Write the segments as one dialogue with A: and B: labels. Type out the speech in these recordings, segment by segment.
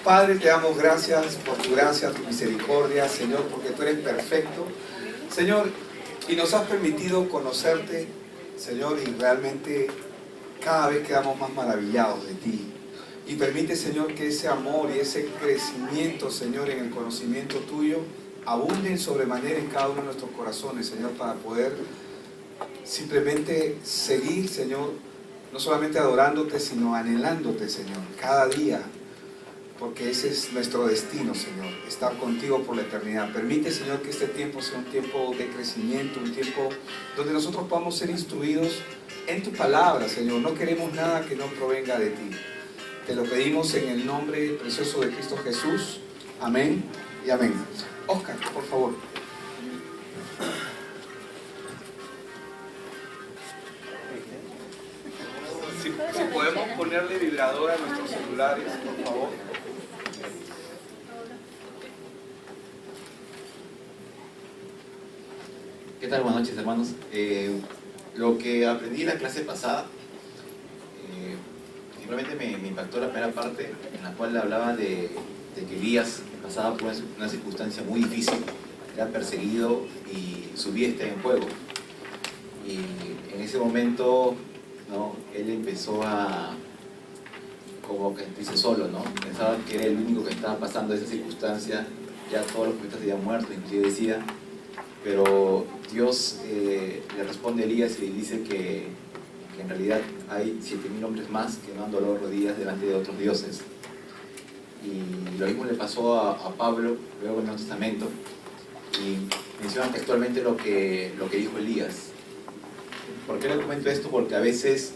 A: Padre, te damos gracias por tu gracia, tu misericordia, Señor, porque tú eres perfecto, Señor, y nos has permitido conocerte, Señor, y realmente cada vez quedamos más maravillados de ti. Y permite, Señor, que ese amor y ese crecimiento, Señor, en el conocimiento tuyo, abunden sobremanera en cada uno de nuestros corazones, Señor, para poder simplemente seguir, Señor, no solamente adorándote, sino anhelándote, Señor, cada día, porque ese es nuestro destino, Señor, estar contigo por la eternidad. Permite, Señor, que este tiempo sea un tiempo de crecimiento, un tiempo donde nosotros podamos ser instruidos en tu palabra, Señor. No queremos nada que no provenga de ti. Te lo pedimos en el nombre precioso de Cristo Jesús. Amén y amén. Oscar, por favor. Si podemos ponerle vibrador a nuestros celulares, por favor.
B: ¿Qué tal? Buenas noches, hermanos. Lo que aprendí en la clase pasada, simplemente me impactó la primera parte en la cual hablaba de que Elías pasaba por una circunstancia muy difícil, era perseguido y su vida está en juego. Y en ese momento, ¿no?, él empezó a, como que dice, solo, ¿no? Pensaba que era el único que estaba pasando esa circunstancia, ya todos los profetas habían muerto, inclusive decía, pero Dios le responde a Elías y le dice que en realidad hay 7.000 hombres más que no han doblado rodillas delante de otros dioses. Y lo mismo le pasó a Pablo luego en el Nuevo Testamento, y menciona textualmente lo que dijo Elías. ¿Por qué le comento esto? Porque a veces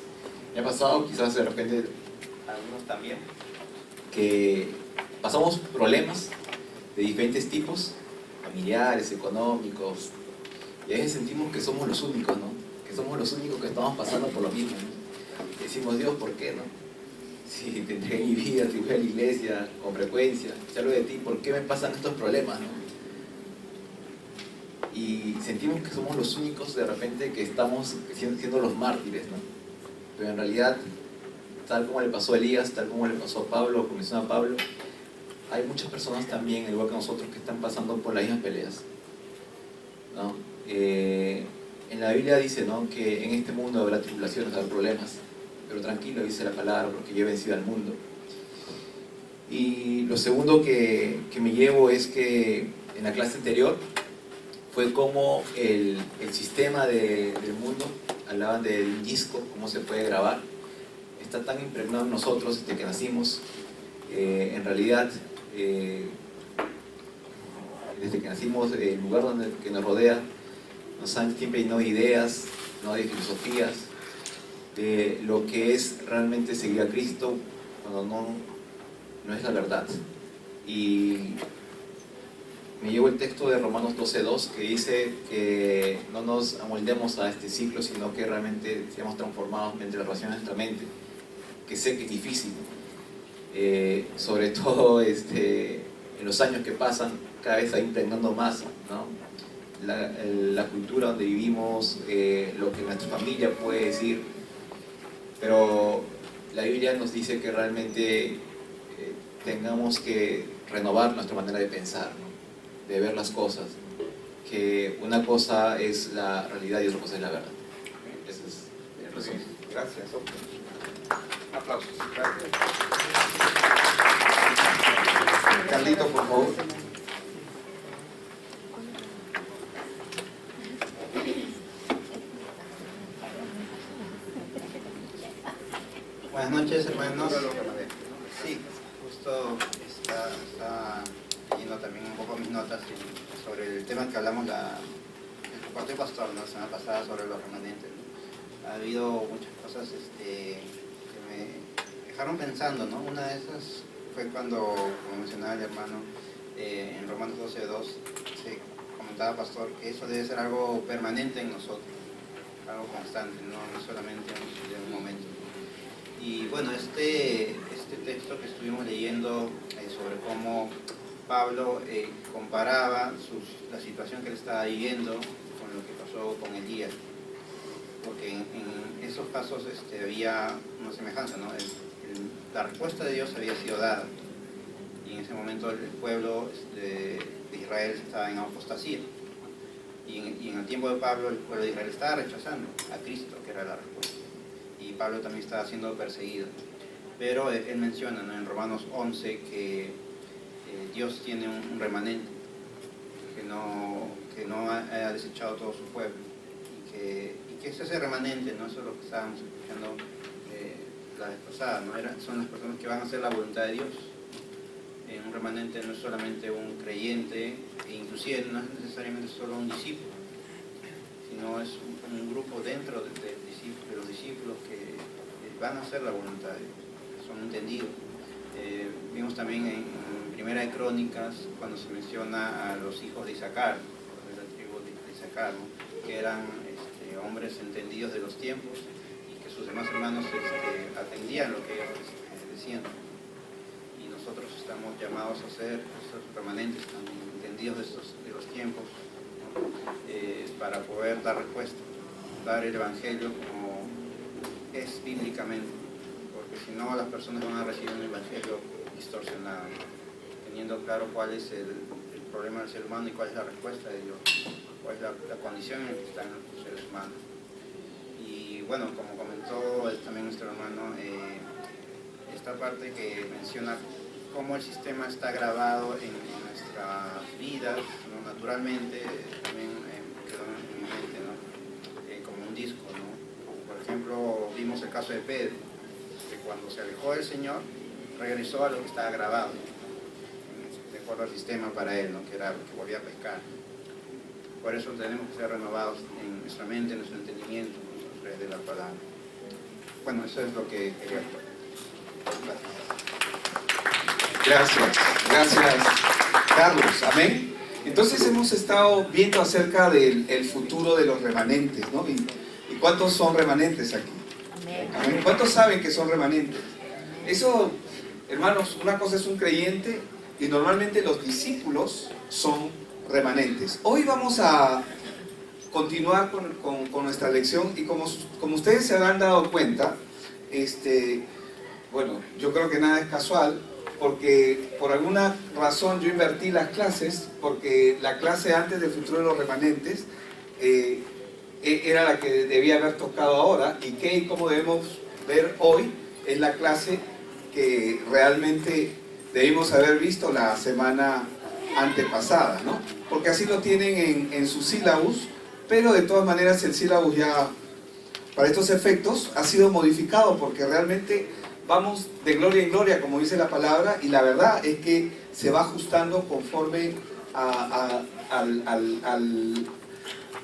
B: me ha pasado, quizás de repente a algunos también, que pasamos problemas de diferentes tipos, familiares, económicos, y a veces sentimos que somos los únicos, ¿no? Que somos los únicos que estamos pasando por lo mismo, ¿no? Y decimos, Dios, ¿por qué, no? Si te entregué mi vida, te fui a la iglesia con frecuencia, te hablo de ti, ¿por qué me pasan estos problemas, no? Y sentimos que somos los únicos de repente que estamos siendo los mártires, ¿no? Pero en realidad, tal como le pasó a Elías, tal como le pasó a Pablo, como menciona Pablo, hay muchas personas también, igual que nosotros, que están pasando por las mismas peleas, ¿no? En la Biblia dice, ¿no?, que en este mundo habrá tribulaciones, habrá problemas, pero tranquilo, dice la palabra, porque yo he vencido al mundo. Y lo segundo que me llevo es que en la clase anterior fue como el sistema del mundo, hablaban de un disco, cómo se puede grabar, está tan impregnado en nosotros desde que nacimos. En realidad, desde que nacimos, el lugar que nos rodea nos han siempre llenado de ideas, ¿no?, de filosofías, de lo que es realmente seguir a Cristo cuando no es la verdad. Y me llevo el texto de Romanos 12:2 que dice que no nos amoldemos a este ciclo, sino que realmente seamos transformados mediante la renovación de nuestra mente, que sé que es difícil, sobre todo en los años que pasan, cada vez está impregnando más, ¿no?, la cultura donde vivimos, lo que nuestra familia puede decir, pero la Biblia nos dice que realmente tengamos que renovar nuestra manera de pensar, ¿no?, de ver las cosas, que una cosa es la realidad y otra cosa es la verdad. Ese es el resumen.
A: Gracias, Oscar. Aplausos. Gracias. Carlito, por favor.
C: Buenas noches, hermanos. Sí, justo está leyendo también un poco mis notas sobre el tema que hablamos el cuarto pastor, ¿no?, la semana pasada, sobre los remanentes, ¿no? Ha habido muchas cosas que me dejaron pensando, ¿no? Una de esas fue cuando, como mencionaba el hermano, en Romanos 12:2 se comentaba, pastor, que eso debe ser algo permanente en nosotros, algo constante, no solamente de un momento. Y bueno, este texto que estuvimos leyendo sobre cómo Pablo comparaba la situación que él estaba viviendo con lo que pasó con Elías, porque en esos casos había una semejanza, ¿no? La respuesta de Dios había sido dada, y ese momento el pueblo de Israel estaba en apostasía. Y en el tiempo de Pablo el pueblo de Israel estaba rechazando a Cristo, que era la respuesta. Y Pablo también estaba siendo perseguido. Pero él menciona, ¿no?, en Romanos 11 que Dios tiene un remanente, que no ha desechado todo su pueblo. Y que es ese remanente, ¿no? Eso es lo que estábamos escuchando la vez pasada, ¿no? Son las personas que van a hacer la voluntad de Dios. Un remanente no es solamente un creyente, e inclusive no es necesariamente solo un discípulo, sino es un grupo dentro de los discípulos que van a hacer la voluntad de Dios, son entendidos. Vimos también en Primera de Crónicas, cuando se menciona a los hijos de Isaacar, de la tribu de Isaacar, ¿no?, que eran hombres entendidos de los tiempos y que sus demás hermanos atendían lo que ellos decían. Y nosotros estamos llamados a ser esos remanentes también entendidos de los tiempos, ¿no?, para poder dar respuesta, dar el Evangelio como es bíblicamente, porque si no las personas van a recibir un Evangelio distorsionado, teniendo claro cuál es el problema del ser humano y cuál es la respuesta de Dios, cuál es la condición en la que están los seres humanos. Y bueno, como comentó también nuestro hermano, esta parte que menciona cómo el sistema está grabado en nuestras vidas, ¿no?, naturalmente, también quedó en mi mente, ¿no?, como un disco, ¿no? Por ejemplo, vimos el caso de Pedro, que cuando se alejó del Señor, regresó a lo que estaba grabado, de acuerdo al sistema para él, ¿no?, que era que volvía a pescar. Por eso tenemos que ser renovados en nuestra mente, en nuestro entendimiento, a través de la palabra. Bueno, eso es lo que quería.
A: Gracias, Carlos. Amén. Entonces hemos estado viendo acerca del futuro de los remanentes, ¿no? ¿Y cuántos son remanentes aquí? Amén. ¿Cuántos saben que son remanentes? Eso, hermanos, una cosa es un creyente y normalmente los discípulos son remanentes. Hoy vamos a continuar con nuestra lección y como ustedes se habrán dado cuenta, bueno, yo creo que nada es casual, porque por alguna razón yo invertí las clases, porque la clase antes del futuro de los remanentes era la que debía haber tocado ahora, y qué y cómo debemos ver hoy es la clase que realmente debimos haber visto la semana antepasada, ¿no? Porque así lo tienen en su sílabus, pero de todas maneras el sílabus ya, para estos efectos, ha sido modificado, porque realmente vamos de gloria en gloria, como dice la palabra, y la verdad es que se va ajustando conforme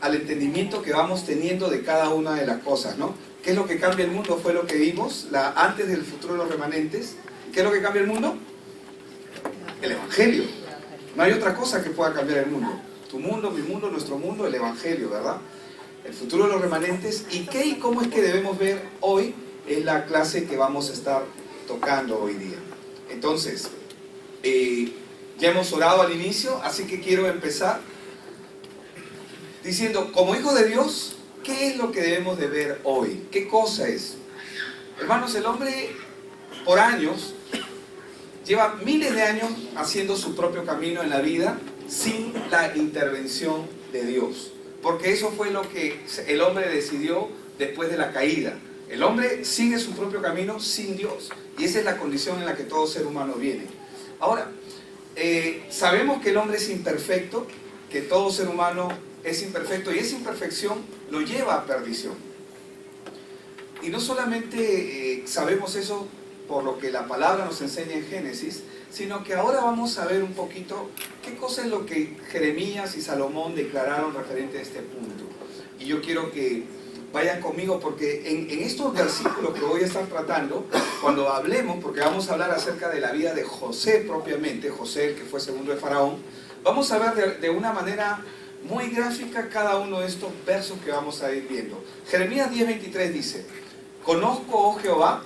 A: al entendimiento que vamos teniendo de cada una de las cosas, ¿no? ¿Qué es lo que cambia el mundo? Fue lo que vimos antes del futuro de los remanentes. ¿Qué es lo que cambia el mundo? El Evangelio. No hay otra cosa que pueda cambiar el mundo. Tu mundo, mi mundo, nuestro mundo, el Evangelio, ¿verdad? El futuro de los remanentes. ¿Y qué y cómo es que debemos ver hoy? Es la clase que vamos a estar tocando hoy día. Entonces, ya hemos orado al inicio, así que quiero empezar diciendo, como hijo de Dios, ¿qué es lo que debemos de ver hoy? ¿Qué cosa es? Hermanos, el hombre por años lleva miles de años haciendo su propio camino en la vida sin la intervención de Dios, porque eso fue lo que el hombre decidió después de la caída. El hombre sigue su propio camino sin Dios, y esa es la condición en la que todo ser humano viene. Ahora, sabemos que el hombre es imperfecto, que todo ser humano es imperfecto, y esa imperfección lo lleva a perdición. Y no solamente sabemos eso por lo que la palabra nos enseña en Génesis, sino que ahora vamos a ver un poquito qué cosa es lo que Jeremías y Salomón declararon referente a este punto. Y yo quiero que vayan conmigo, porque en estos versículos que voy a estar tratando, cuando hablemos, porque vamos a hablar acerca de la vida de José propiamente, José, el que fue segundo de Faraón, vamos a ver de una manera muy gráfica cada uno de estos versos que vamos a ir viendo. Jeremías 10:23 dice: conozco, oh Jehová,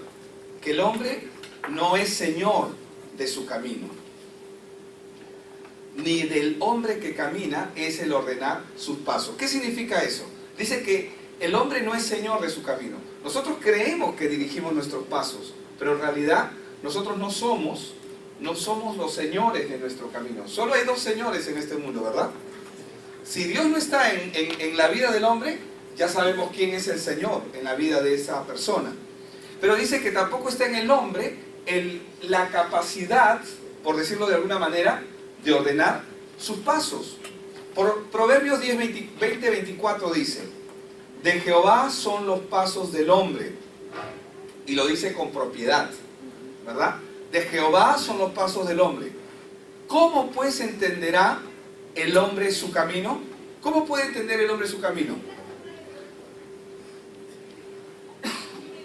A: que el hombre no es señor de su camino, ni del hombre que camina es el ordenar sus pasos. ¿Qué significa eso? Dice que el hombre no es señor de su camino. Nosotros creemos que dirigimos nuestros pasos, pero en realidad nosotros no somos no somos los señores de nuestro camino. Solo hay dos señores en este mundo, ¿verdad? Si Dios no está en la vida del hombre, ya sabemos quién es el Señor en la vida de esa persona. Pero dice que tampoco está en el hombre la capacidad, por decirlo de alguna manera, de ordenar sus pasos. Proverbios 20:24 dice: de Jehová son los pasos del hombre. Y lo dice con propiedad, ¿verdad? De Jehová son los pasos del hombre. ¿Cómo pues entenderá el hombre su camino? ¿Cómo puede entender el hombre su camino?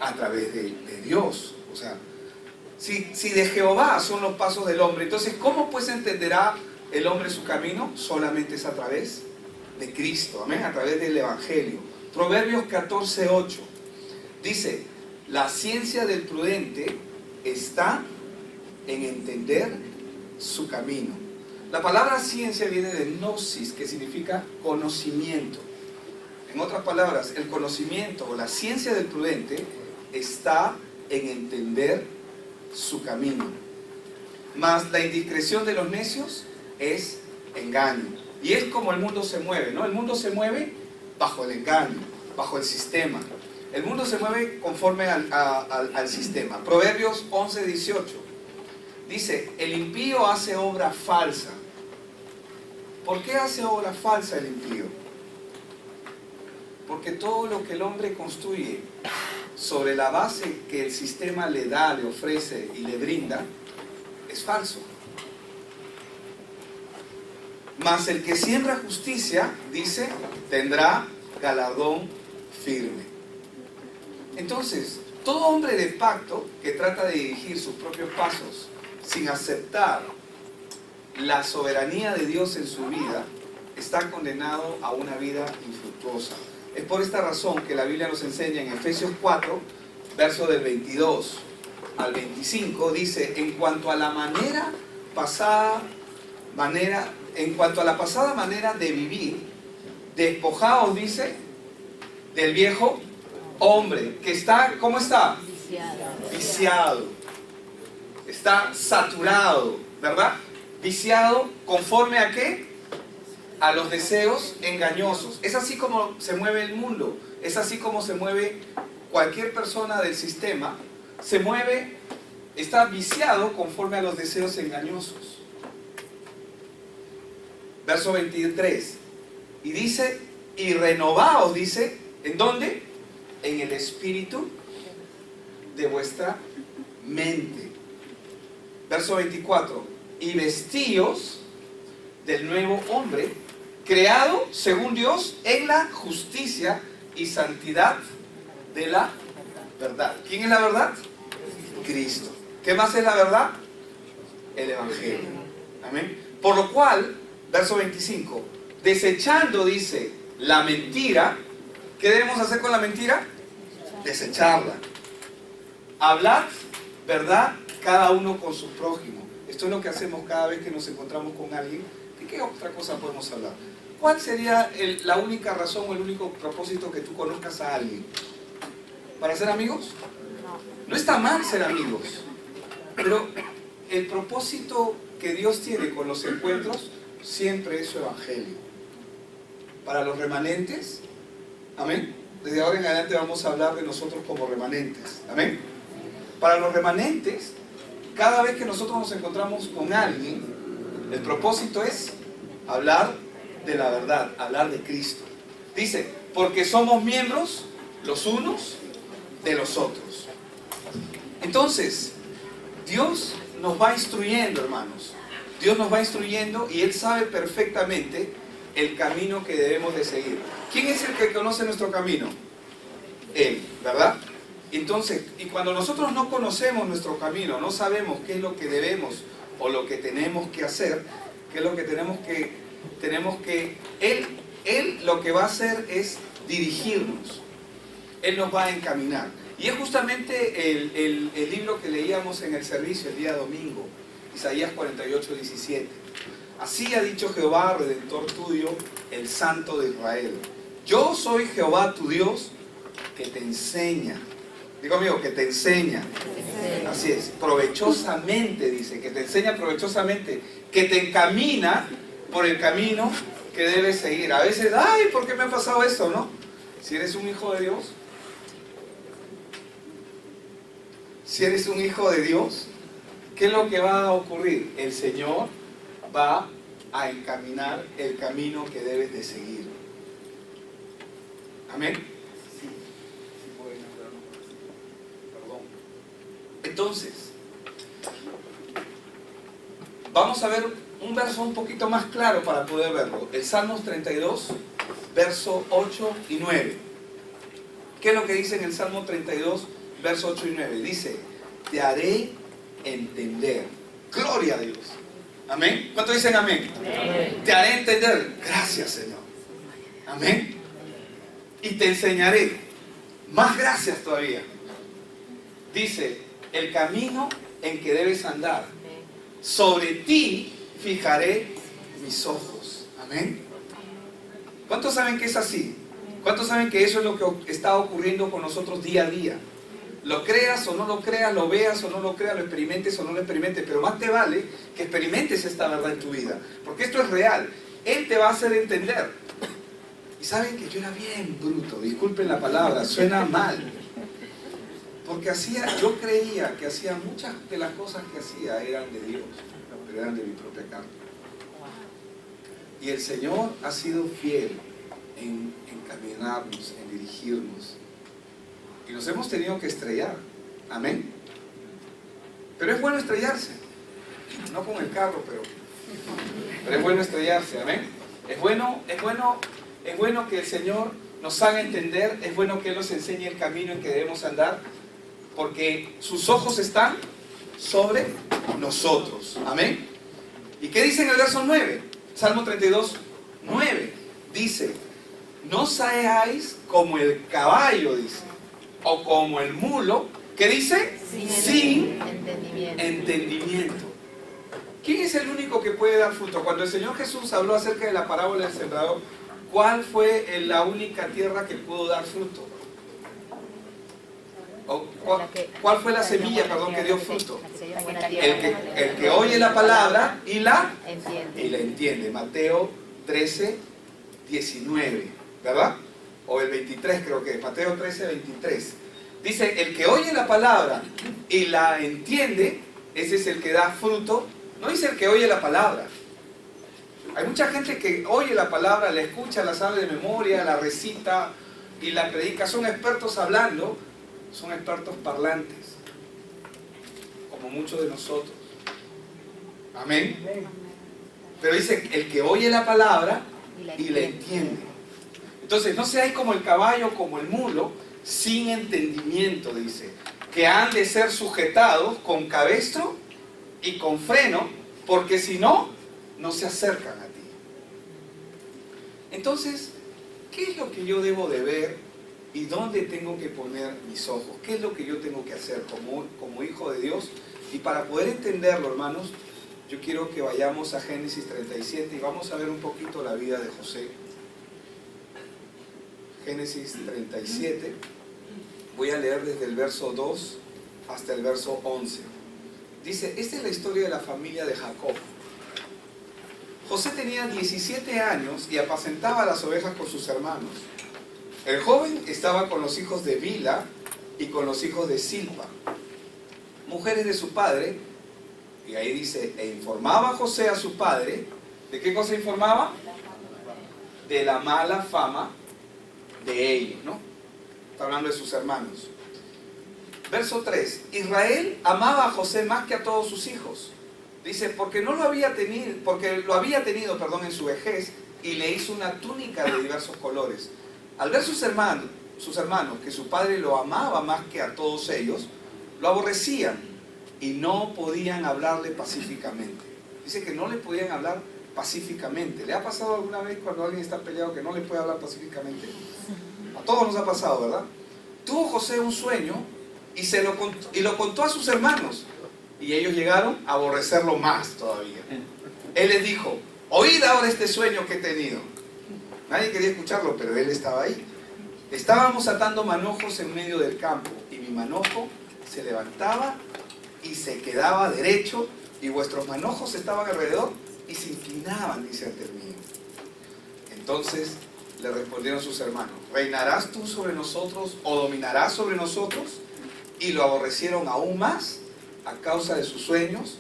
A: A través de Dios. O sea, si de Jehová son los pasos del hombre, entonces ¿cómo pues entenderá el hombre su camino? Solamente es a través de Cristo, amén, a través del Evangelio. Proverbios 14:8 dice: la ciencia del prudente está en entender su camino. La palabra ciencia viene de gnosis, que significa conocimiento. En otras palabras, el conocimiento o la ciencia del prudente está en entender su camino. Mas la indiscreción de los necios es engaño. Y es como el mundo se mueve, ¿no? El mundo se mueve bajo el engaño, bajo el sistema. El mundo se mueve conforme al sistema. Proverbios 11:18 dice: el impío hace obra falsa. ¿Por qué hace obra falsa el impío? Porque todo lo que el hombre construye sobre la base que el sistema le da, le ofrece y le brinda, es falso. Mas el que siembra justicia, dice, tendrá galardón firme. Entonces, todo hombre de pacto que trata de dirigir sus propios pasos sin aceptar la soberanía de Dios en su vida, está condenado a una vida infructuosa. Es por esta razón que la Biblia nos enseña en Efesios 4, verso del 22 al 25, dice: en cuanto a la pasada manera de vivir, despojaos, dice, del viejo hombre, que está, ¿cómo está? Viciado. Está saturado, ¿verdad? Viciado, ¿conforme a qué? A los deseos engañosos. Es así como se mueve el mundo, es así como se mueve cualquier persona del sistema, se mueve, está viciado conforme a los deseos engañosos. Verso 23, y dice: y renovaos, dice, ¿en dónde? En el espíritu de vuestra mente. Verso 24, y vestíos del nuevo hombre, creado según Dios en la justicia y santidad de la verdad. ¿Quién es la verdad? Cristo. ¿Qué más es la verdad? El Evangelio. Amén. Por lo cual, verso 25, desechando, dice, la mentira. ¿Qué debemos hacer con la mentira? Desecharla. Hablad verdad cada uno con su prójimo. Esto es lo que hacemos cada vez que nos encontramos con alguien. ¿De qué otra cosa podemos hablar? ¿Cuál sería la única razón o el único propósito que tú conozcas a alguien? ¿Para ser amigos? No está mal ser amigos, pero el propósito que Dios tiene con los encuentros siempre es su Evangelio. Para los remanentes, amén. Desde ahora en adelante vamos a hablar de nosotros como remanentes, amén. Para los remanentes, cada vez que nosotros nos encontramos con alguien, el propósito es hablar de la verdad, hablar de Cristo. Dice: porque somos miembros los unos de los otros. Entonces, Dios nos va instruyendo, hermanos. Dios nos va instruyendo y Él sabe perfectamente el camino que debemos de seguir. ¿Quién es el que conoce nuestro camino? Él, ¿verdad? Entonces, y cuando nosotros no conocemos nuestro camino, no sabemos qué es lo que debemos o lo que tenemos que hacer, qué es lo que tenemos que Él lo que va a hacer es dirigirnos. Él nos va a encaminar. Y es justamente el libro que leíamos en el servicio el día domingo, Isaías 48:17. Así ha dicho Jehová, Redentor tuyo, el Santo de Israel: yo soy Jehová tu Dios, que te enseña. Digo amigo, que te enseña Así es, provechosamente, dice, que te enseña provechosamente, que te encamina por el camino que debes seguir. A veces, ay, ¿por qué me ha pasado esto, no? Si eres un hijo de Dios, ¿qué es lo que va a ocurrir? El Señor va a encaminar el camino que debes de seguir. Amén. Perdón. Entonces, vamos a ver un verso un poquito más claro para poder verlo. El Salmos 32, verso 8 y 9. ¿Qué es lo que dice en el Salmo 32, verso 8 y 9? Dice, te haré entender. Gloria a Dios. Amén. ¿Cuántos dicen amén? Amén? Te haré entender. Gracias, Señor. Amén. Y te enseñaré. Más gracias todavía. Dice, el camino en que debes andar. Sobre ti fijaré mis ojos. Amén. ¿Cuántos saben que es así? ¿Cuántos saben que eso es lo que está ocurriendo con nosotros día a día? Lo creas o no lo creas, lo veas o no lo creas, lo experimentes o no lo experimentes, pero más te vale que experimentes esta verdad en tu vida, porque esto es real. Él te va a hacer entender. Y saben que yo era bien bruto, disculpen la palabra, suena mal, porque yo creía que hacía muchas de las cosas que hacía eran de Dios, pero eran de mi propia carne. Y el Señor ha sido fiel en encaminarnos, en dirigirnos. Y nos hemos tenido que estrellar. Amén. Pero es bueno estrellarse. No con el carro, pero es bueno estrellarse. Amén. Es bueno que el Señor nos haga entender. Es bueno que Él nos enseñe el camino en que debemos andar. Porque sus ojos están sobre nosotros. Amén. ¿Y qué dice en el verso 9? Salmo 32, 9. Dice, no seáis como el caballo, dice, o como el mulo, ¿qué dice? Sin entendimiento. ¿Quién es el único que puede dar fruto? Cuando el Señor Jesús habló acerca de la parábola del sembrador, ¿cuál fue la única tierra que pudo dar fruto? ¿Cuál fue la semilla, que dio fruto? El que oye la palabra y la entiende. Mateo 13, 19, ¿verdad? O el 23 creo que es, Mateo 13, 23. Dice, el que oye la palabra y la entiende, ese es el que da fruto. No dice el que oye la palabra. Hay mucha gente que oye la palabra, la escucha, la sabe de memoria, la recita y la predica. Son expertos hablando, son expertos parlantes, como muchos de nosotros. Amén. Pero dice, el que oye la palabra y la entiende. Entonces, no seáis como el caballo, como el mulo, sin entendimiento, dice, que han de ser sujetados con cabestro y con freno, porque si no, no se acercan a ti. Entonces, ¿qué es lo que yo debo de ver y dónde tengo que poner mis ojos? ¿Qué es lo que yo tengo que hacer como hijo de Dios? Y para poder entenderlo, hermanos, yo quiero que vayamos a Génesis 37 y vamos a ver un poquito la vida de José. Génesis 37, voy a leer desde el verso 2 hasta el verso 11. Dice, esta es la historia de la familia de Jacob. José tenía 17 años y apacentaba las ovejas con sus hermanos. El joven estaba con los hijos de Bila y con los hijos de Silpa, mujeres de su padre, y ahí dice, e informaba José a su padre, ¿de qué cosa informaba? De la mala fama de ellos, ¿no? Está hablando de sus hermanos. Verso 3, Israel amaba a José más que a todos sus hijos. Dice, porque lo había tenido en su vejez, y le hizo una túnica de diversos colores. Al ver sus hermanos que su padre lo amaba más que a todos ellos, lo aborrecían y no podían hablarle pacíficamente. Dice que no le podían hablar pacíficamente. ¿Le ha pasado alguna vez cuando alguien está peleado que no le puede hablar pacíficamente? A todos nos ha pasado, ¿verdad? Tuvo José un sueño y lo contó a sus hermanos, y ellos llegaron a aborrecerlo más todavía. Él les dijo, oíd ahora este sueño que he tenido. Nadie quería escucharlo, pero él estaba ahí. Estábamos atando manojos en medio del campo, y mi manojo se levantaba y se quedaba derecho, y vuestros manojos estaban alrededor y se inclinaban, dice, ante el mío. Entonces le respondieron sus hermanos: ¿reinarás tú sobre nosotros o dominarás sobre nosotros? Y lo aborrecieron aún más a causa de sus sueños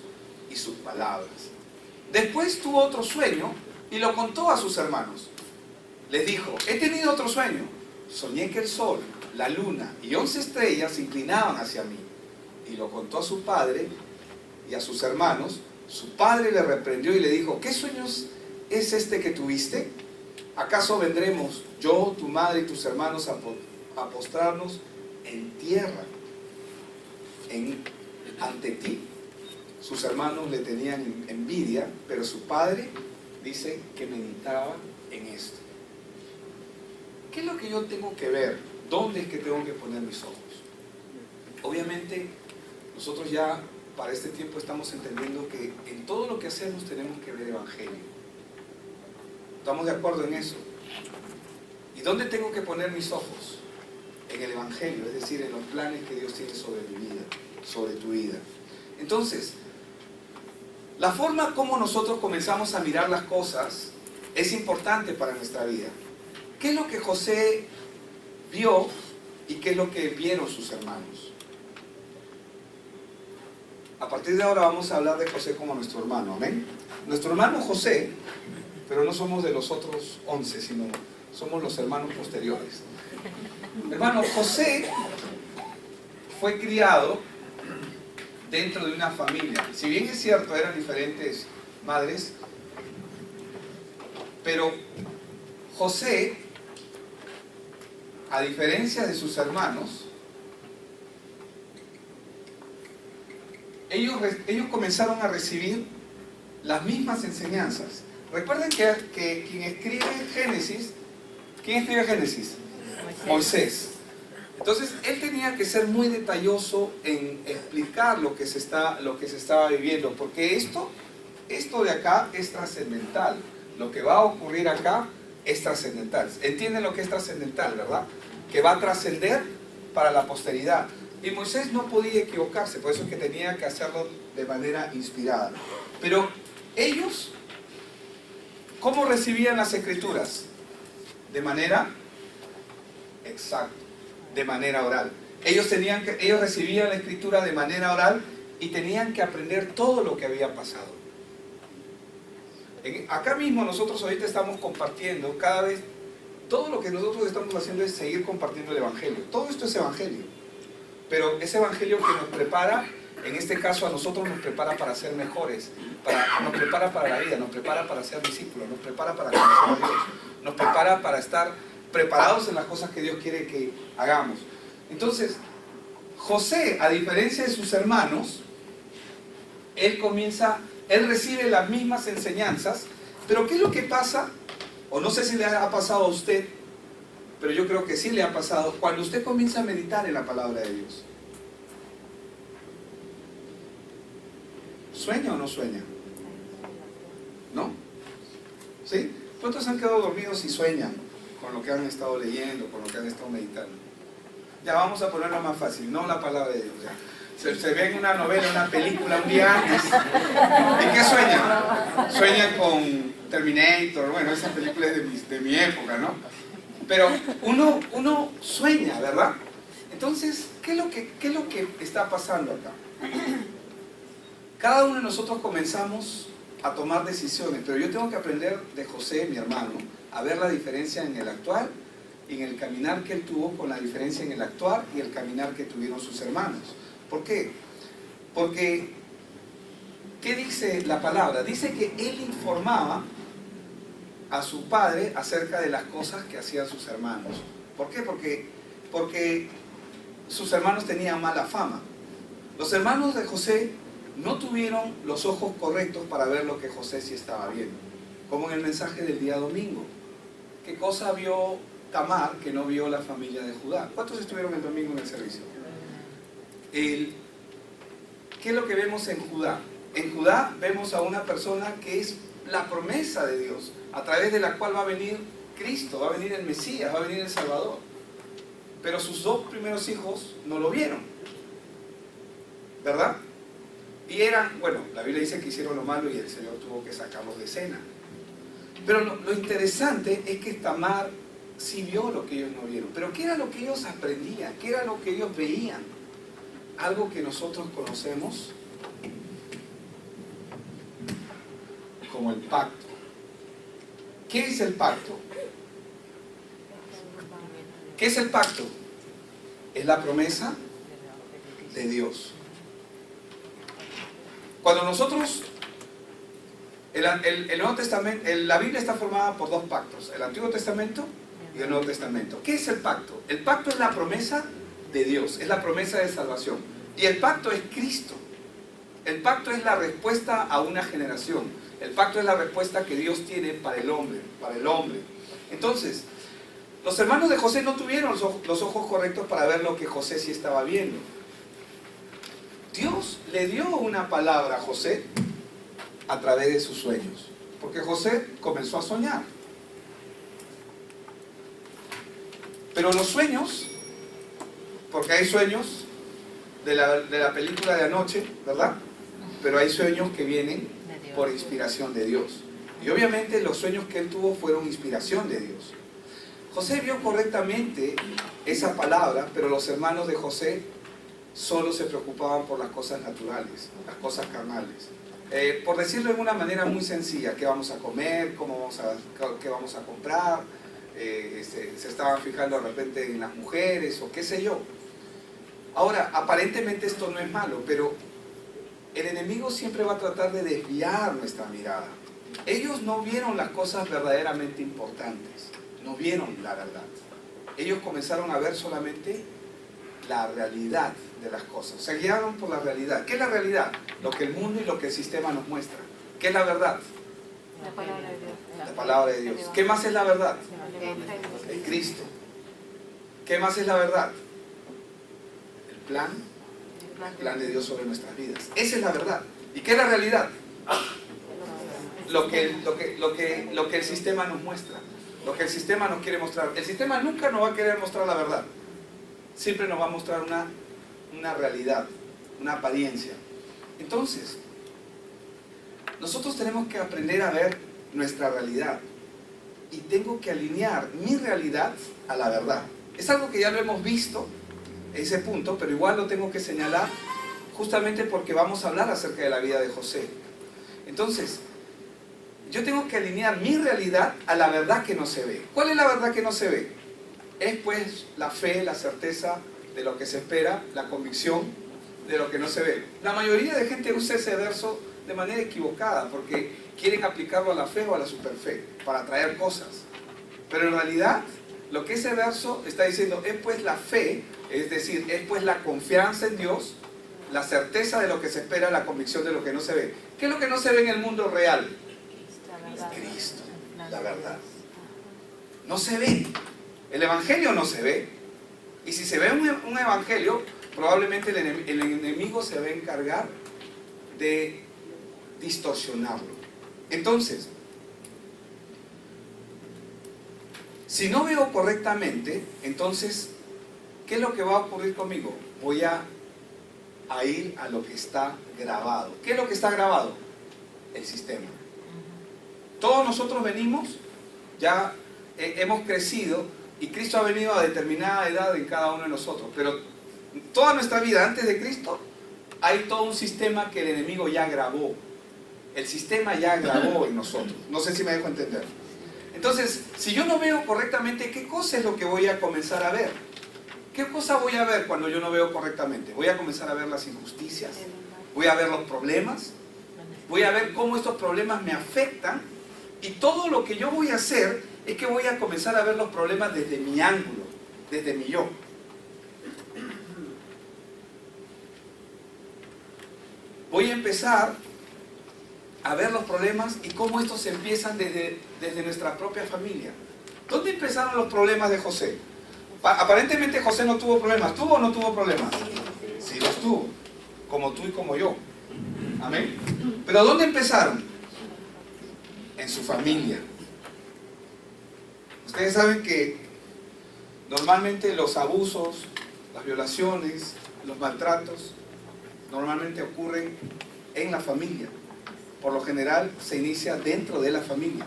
A: y sus palabras. Después tuvo otro sueño y lo contó a sus hermanos. Les dijo: he tenido otro sueño. Soñé que el sol, la luna y 11 estrellas se inclinaban hacia mí. Y lo contó a su padre y a sus hermanos. Su padre le reprendió y le dijo: ¿qué sueños es este que tuviste? ¿Acaso vendremos yo, tu madre y tus hermanos a postrarnos en tierra ante ti? Sus hermanos le tenían envidia, pero su padre dice que meditaba en esto. ¿Qué es lo que yo tengo que ver? ¿Dónde es que tengo que poner mis ojos? Obviamente, nosotros ya para este tiempo estamos entendiendo que en todo lo que hacemos tenemos que ver evangelio. ¿Estamos de acuerdo en eso? ¿Y dónde tengo que poner mis ojos? En el evangelio, es decir, en los planes que Dios tiene sobre mi vida, sobre tu vida. Entonces, la forma como nosotros comenzamos a mirar las cosas es importante para nuestra vida. ¿Qué es lo que José vio y qué es lo que vieron sus hermanos? A partir de ahora vamos a hablar de José como nuestro hermano, ¿amén? Nuestro hermano José, pero no somos de los otros 11, sino somos los hermanos posteriores. Hermano, José fue criado dentro de una familia. Si bien es cierto, eran diferentes madres, pero José, a diferencia de sus hermanos, ellos comenzaron a recibir las mismas enseñanzas. Recuerden que quien escribe Génesis, ¿quién escribe Génesis? Moisés. Entonces, él tenía que ser muy detalloso en explicar lo que se estaba viviendo, porque esto de acá es trascendental. Lo que va a ocurrir acá es trascendental. ¿Entienden lo que es trascendental, verdad? Que va a trascender para la posteridad. Y Moisés no podía equivocarse, por eso es que tenía que hacerlo de manera inspirada. Pero ellos, ¿cómo recibían las escrituras? De manera exacta, de manera oral. Ellos recibían la escritura de manera oral y tenían que aprender todo lo que había pasado. Acá mismo nosotros ahorita estamos compartiendo cada vez, todo lo que nosotros estamos haciendo es seguir compartiendo el evangelio. Todo esto es evangelio, pero es evangelio que nos prepara, en este caso a nosotros nos prepara para ser mejores, nos prepara para la vida, nos prepara para ser discípulos, nos prepara para conocer a Dios, nos prepara para estar preparados en las cosas que Dios quiere que hagamos. Entonces, José, a diferencia de sus hermanos, él recibe las mismas enseñanzas, pero ¿qué es lo que pasa? O no sé si le ha pasado a usted, pero yo creo que sí le ha pasado, cuando usted comienza a meditar en la palabra de Dios. ¿Sueña o no sueña? ¿No? ¿Sí? ¿Cuántos han quedado dormidos y sueñan con lo que han estado leyendo, con lo que han estado meditando? Ya vamos a ponerlo más fácil, no la palabra de Dios. Ya. Se ve en una novela, una película un día antes. ¿Y qué sueñan? Sueñan con Terminator, bueno, esa película es de mi época, ¿no? Pero uno sueña, ¿verdad? Entonces, ¿qué es lo que está pasando acá? Cada uno de nosotros comenzamos a tomar decisiones, pero yo tengo que aprender de José, mi hermano, a ver la diferencia en el actuar y en el caminar que él tuvo, con la diferencia en el actuar y el caminar que tuvieron sus hermanos. ¿Por qué? Porque, ¿qué dice la palabra? Dice que él informaba a su padre acerca de las cosas que hacían sus hermanos. ¿Por qué? Porque sus hermanos tenían mala fama. Los hermanos de José no tuvieron los ojos correctos para ver lo que José sí estaba viendo. Como en el mensaje del día domingo. ¿Qué cosa vio Tamar que no vio la familia de Judá? ¿Cuántos estuvieron el domingo en el servicio? ¿Qué es lo que vemos en Judá? En Judá vemos a una persona que es la promesa de Dios, a través de la cual va a venir Cristo, va a venir el Mesías, va a venir el Salvador. Pero sus dos primeros hijos no lo vieron, ¿verdad? Y eran, bueno, la Biblia dice que hicieron lo malo y el Señor tuvo que sacarlos de escena. Pero lo interesante es que Tamar sí vio lo que ellos no vieron. Pero ¿qué era lo que ellos aprendían? ¿Qué era lo que ellos veían? Algo que nosotros conocemos como el pacto. ¿Qué es el pacto? ¿Qué es el pacto? Es la promesa de Dios. Cuando nosotros, el Nuevo Testamento, la Biblia está formada por dos pactos, el Antiguo Testamento y el Nuevo Testamento. ¿Qué es el pacto? El pacto es la promesa de Dios, es la promesa de salvación. Y el pacto es Cristo. El pacto es la respuesta a una generación. El pacto es la respuesta que Dios tiene para el hombre, Entonces, los hermanos de José no tuvieron los ojos correctos para ver lo que José sí estaba viendo. Dios le dio una palabra a José a través de sus sueños, porque José comenzó a soñar. Pero los sueños, porque hay sueños de la película de anoche, ¿verdad? Pero hay sueños que vienen por inspiración de Dios. Y obviamente los sueños que él tuvo fueron inspiración de Dios. José vio correctamente esa palabra, pero los hermanos de José solo se preocupaban por las cosas naturales, las cosas carnales. Por decirlo de una manera muy sencilla, ¿qué vamos a comer? ¿Qué vamos a comprar? Se estaban fijando de repente en las mujeres o qué sé yo. Ahora, aparentemente esto no es malo, pero el enemigo siempre va a tratar de desviar nuestra mirada. Ellos no vieron las cosas verdaderamente importantes, no vieron la verdad. Ellos comenzaron a ver solamente la realidad de las cosas, se guiaron por la realidad. ¿Qué es la realidad? Lo que el mundo y lo que el sistema nos muestra. ¿Qué es la verdad?
D: La palabra de Dios.
A: La palabra de Dios. ¿Qué más es la verdad? El Cristo. ¿Qué más es la verdad? El plan de Dios sobre nuestras vidas. Esa es la verdad. ¿Y qué es la realidad? Lo que el sistema nos muestra, lo que el sistema nos quiere mostrar. El sistema nunca nos va a querer mostrar la verdad. Siempre nos va a mostrar una realidad, una apariencia. Entonces, nosotros tenemos que aprender a ver nuestra realidad. Y tengo que alinear mi realidad a la verdad. Es algo que ya lo hemos visto, ese punto, pero igual lo tengo que señalar justamente porque vamos a hablar acerca de la vida de José. Entonces, yo tengo que alinear mi realidad a la verdad que no se ve. ¿Cuál es la verdad que no se ve? Es pues la fe, la certeza de lo que se espera, la convicción de lo que no se ve. La mayoría de gente usa ese verso de manera equivocada porque quieren aplicarlo a la fe o a la superfe para atraer cosas. Pero en realidad, lo que ese verso está diciendo es pues la fe, es decir, es pues la confianza en Dios, la certeza de lo que se espera, la convicción de lo que no se ve. ¿Qué es lo que no se ve en el mundo real? Cristo, la verdad. No se ve. El evangelio no se ve. Y si se ve un evangelio, probablemente el enemigo se va a encargar de distorsionarlo. Entonces, si no veo correctamente, entonces, ¿qué es lo que va a ocurrir conmigo? Voy a ir a lo que está grabado. ¿Qué es lo que está grabado? El sistema. Todos nosotros venimos, ya hemos crecido y Cristo ha venido a determinada edad en cada uno de nosotros, pero toda nuestra vida antes de Cristo hay todo un sistema que el enemigo ya grabó. El sistema ya grabó en nosotros. No sé si me dejo entender. Entonces, si yo no veo correctamente, ¿qué cosa es lo que voy a comenzar a ver? ¿Qué cosa voy a ver cuando yo no veo correctamente? Voy a comenzar a ver las injusticias, voy a ver los problemas, voy a ver cómo estos problemas me afectan. Y todo lo que yo voy a hacer es que voy a comenzar a ver los problemas desde mi ángulo, desde mi yo. Voy a empezar a ver los problemas y cómo estos empiezan desde nuestra propia familia. ¿Dónde empezaron los problemas de José? Aparentemente José no tuvo problemas. ¿Tuvo o no tuvo problemas? Sí los tuvo, como tú y como yo. Amén. ¿Pero dónde empezaron? En su familia. Ustedes saben que normalmente los abusos, las violaciones, los maltratos, normalmente ocurren en la familia. Por lo general se inicia dentro de la familia.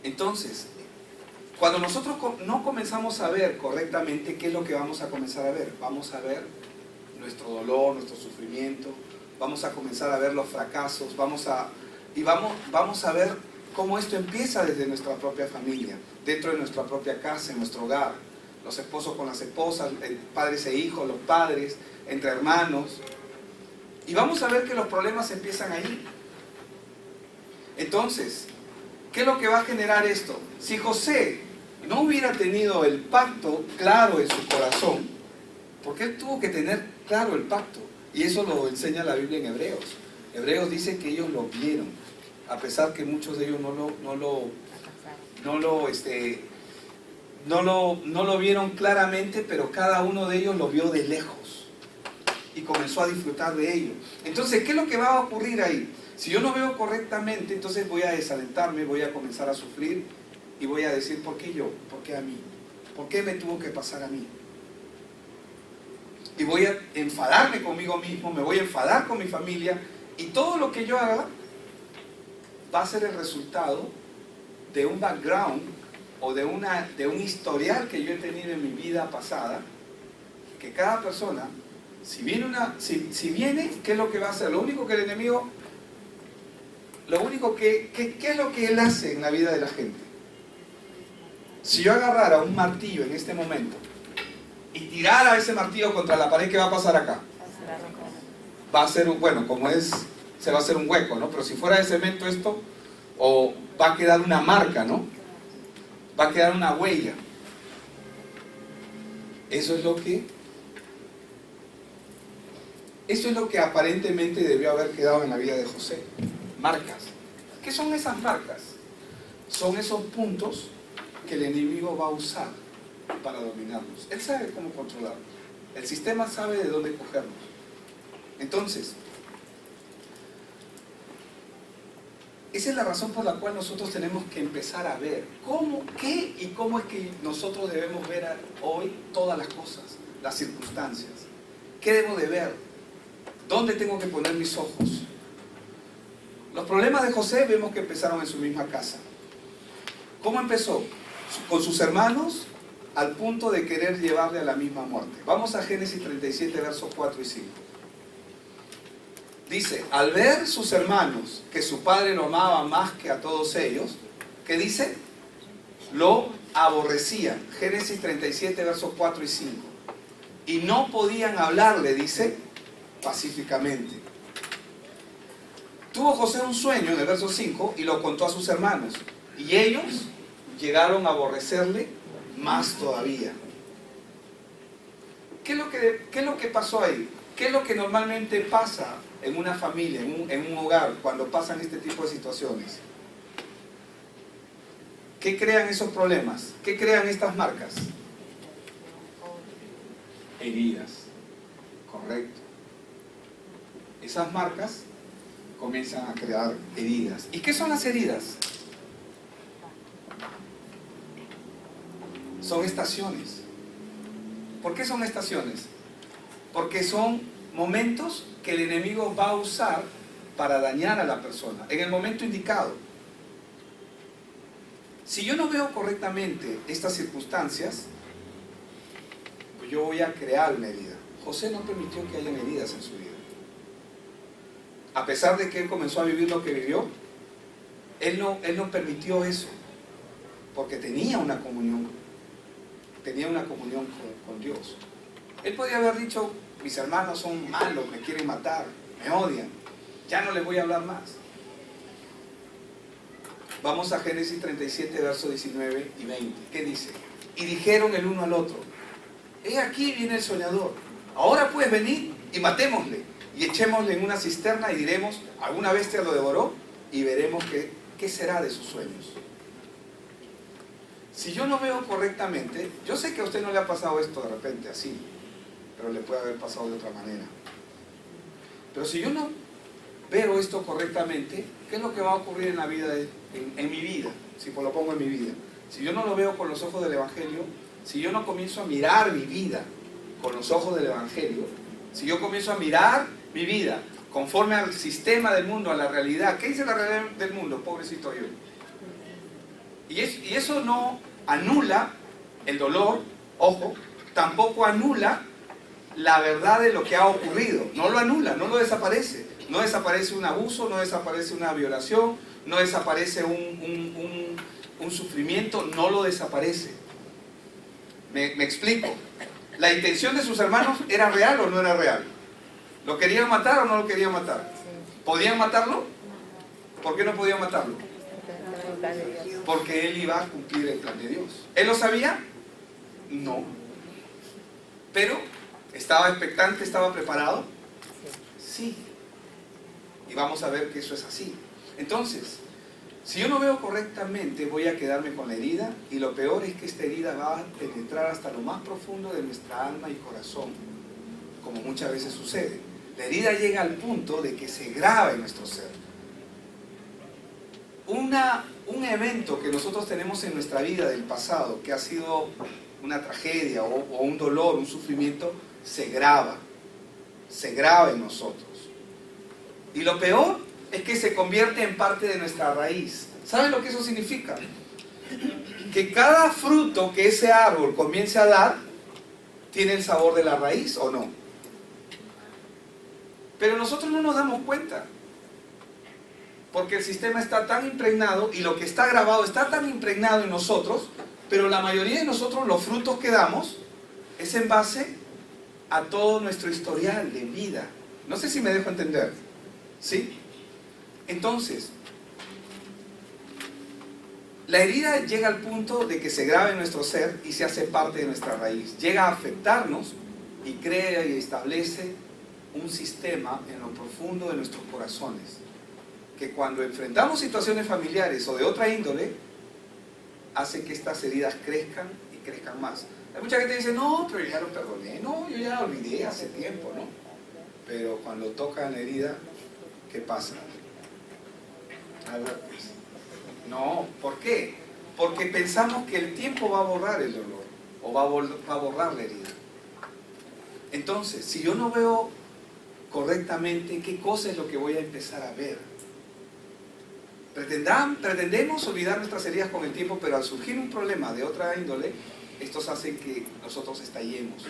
A: Entonces, cuando nosotros no comenzamos a ver correctamente, ¿qué es lo que vamos a comenzar a ver? Vamos a ver nuestro dolor, nuestro sufrimiento, vamos a comenzar a ver los fracasos, vamos a ver cómo esto empieza desde nuestra propia familia, dentro de nuestra propia casa, en nuestro hogar, los esposos con las esposas, padres e hijos, los padres, entre hermanos, y vamos a ver que los problemas empiezan ahí. Entonces, ¿qué es lo que va a generar esto? Si José no hubiera tenido el pacto claro en su corazón, porque él tuvo que tener claro el pacto, y eso lo enseña la Biblia en Hebreos. Hebreos dice que ellos lo vieron, a pesar que muchos de ellos no lo vieron claramente, pero cada uno de ellos lo vio de lejos y comenzó a disfrutar de ello. Entonces, ¿qué es lo que va a ocurrir ahí? Si yo no veo correctamente, entonces voy a desalentarme, voy a comenzar a sufrir y voy a decir, ¿por qué yo? ¿Por qué a mí? ¿Por qué me tuvo que pasar a mí? Y voy a enfadarme conmigo mismo, me voy a enfadar con mi familia, y todo lo que yo haga va a ser el resultado de un background o de un historial que yo he tenido en mi vida pasada, que cada persona, si viene, ¿qué es lo que va a hacer? Lo único que el enemigo, ¿qué es lo que él hace en la vida de la gente? Si yo agarrara un martillo en este momento y tirara ese martillo contra la pared, ¿qué va a pasar acá? Va a ser se va a hacer un hueco, ¿no? Pero si fuera de cemento esto, o va a quedar una marca, ¿no? Va a quedar una huella. Eso es lo que aparentemente debió haber quedado en la vida de José. Marcas. ¿Qué son esas marcas? Son esos puntos que el enemigo va a usar para dominarnos. Él sabe cómo controlarnos. El sistema sabe de dónde cogernos. Entonces, esa es la razón por la cual nosotros tenemos que empezar a ver qué y cómo es que nosotros debemos ver hoy todas las cosas, las circunstancias. ¿Qué debo de ver? ¿Dónde tengo que poner mis ojos? Los problemas de José vemos que empezaron en su misma casa. ¿Cómo empezó? Con sus hermanos, al punto de querer llevarle a la misma muerte. Vamos a Génesis 37, versos 4 y 5. Dice, al ver sus hermanos que su padre lo amaba más que a todos ellos, ¿qué dice? Lo aborrecían. Génesis 37, versos 4 y 5. Y no podían hablarle, dice, pacíficamente. Tuvo José un sueño en el verso 5 y lo contó a sus hermanos. Y ellos llegaron a aborrecerle más todavía. ¿Qué es lo que pasó ahí? ¿Qué es lo que normalmente pasa en una familia, en un hogar, cuando pasan este tipo de situaciones? ¿Qué crean esos problemas? ¿Qué crean estas marcas? Heridas. Correcto. Esas marcas comienzan a crear heridas. ¿Y qué son las heridas? Son estaciones. ¿Por qué son estaciones? Porque son momentos que el enemigo va a usar para dañar a la persona, en el momento indicado. Si yo no veo correctamente estas circunstancias, pues yo voy a crear una herida. José no permitió que hayan heridas en su vida. A pesar de que él comenzó a vivir lo que vivió, él no permitió eso, porque tenía una comunión con Dios. Él podía haber dicho, mis hermanos son malos, me quieren matar, me odian, ya no les voy a hablar más. Vamos a Génesis 37, versos 19 y 20. ¿Qué dice? Y dijeron el uno al otro, he aquí viene el soñador, ahora puedes venir y matémosle, y echémosle en una cisterna y diremos, alguna bestia lo devoró, y veremos qué será de sus sueños. Si yo no veo correctamente, yo sé que a usted no le ha pasado esto de repente así, pero le puede haber pasado de otra manera. Pero si yo no veo esto correctamente, ¿qué es lo que va a ocurrir en la vida, en mi vida? Si lo pongo en mi vida. Si yo no lo veo con los ojos del Evangelio, si yo no comienzo a mirar mi vida con los ojos del Evangelio, si yo comienzo a mirar mi vida conforme al sistema del mundo, a la realidad. ¿Qué dice la realidad del mundo? Pobrecito yo. Y eso no anula el dolor, ojo, tampoco anula la verdad de lo que ha ocurrido. No lo anula, no lo desaparece. No desaparece un abuso, no desaparece una violación, no desaparece un sufrimiento, no lo desaparece. Me explico. ¿La intención de sus hermanos era real o no era real? ¿Lo querían matar o no lo querían matar? ¿Podían matarlo? ¿Por qué no podían matarlo? Porque él iba a cumplir el plan de Dios. ¿Él lo sabía? No. Pero, ¿estaba expectante? ¿Estaba preparado? Sí. Y vamos a ver que eso es así. Entonces, si yo no veo correctamente, voy a quedarme con la herida, y lo peor es que esta herida va a penetrar hasta lo más profundo de nuestra alma y corazón, como muchas veces sucede. La herida llega al punto de que se graba en nuestro ser. Un evento que nosotros tenemos en nuestra vida del pasado, que ha sido una tragedia o un dolor, un sufrimiento, se graba en nosotros. Y lo peor es que se convierte en parte de nuestra raíz. ¿Saben lo que eso significa? Que cada fruto que ese árbol comience a dar, tiene el sabor de la raíz o no. Pero nosotros no nos damos cuenta. Porque el sistema está tan impregnado y lo que está grabado está tan impregnado en nosotros, pero la mayoría de nosotros los frutos que damos es en base a todo nuestro historial de vida. No sé si me dejo entender. ¿Sí? Entonces, la herida llega al punto de que se graba en nuestro ser y se hace parte de nuestra raíz. Llega a afectarnos y crea y establece un sistema en lo profundo de nuestros corazones, que cuando enfrentamos situaciones familiares o de otra índole, hace que estas heridas crezcan y crezcan más. Hay mucha gente que dice, no, pero yo ya lo perdoné, no, yo ya lo olvidé hace tiempo, ¿no? Pero cuando tocan la herida, ¿qué pasa? A ver, pues. No, ¿por qué? Porque pensamos que el tiempo va a borrar el dolor, o va a borrar la herida. Entonces, si yo no veo correctamente, ¿qué cosa es lo que voy a empezar a ver? Pretendemos olvidar nuestras heridas con el tiempo, pero al surgir un problema de otra índole, estos hacen que nosotros estallemos.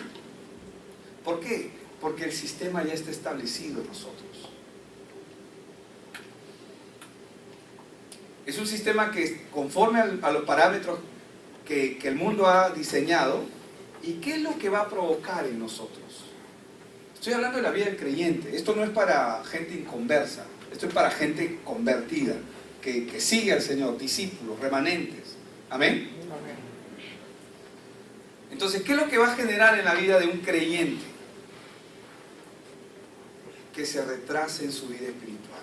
A: ¿Por qué? Porque el sistema ya está establecido en nosotros. Es un sistema que conforme a los parámetros que el mundo ha diseñado. ¿Y qué es lo que va a provocar en nosotros? Estoy hablando de la vida del creyente. Esto no es para gente inconversa. Esto es para gente convertida, que sigue al Señor, discípulos, remanentes. ¿Amén? Entonces, ¿qué es lo que va a generar en la vida de un creyente? Que se retrase en su vida espiritual.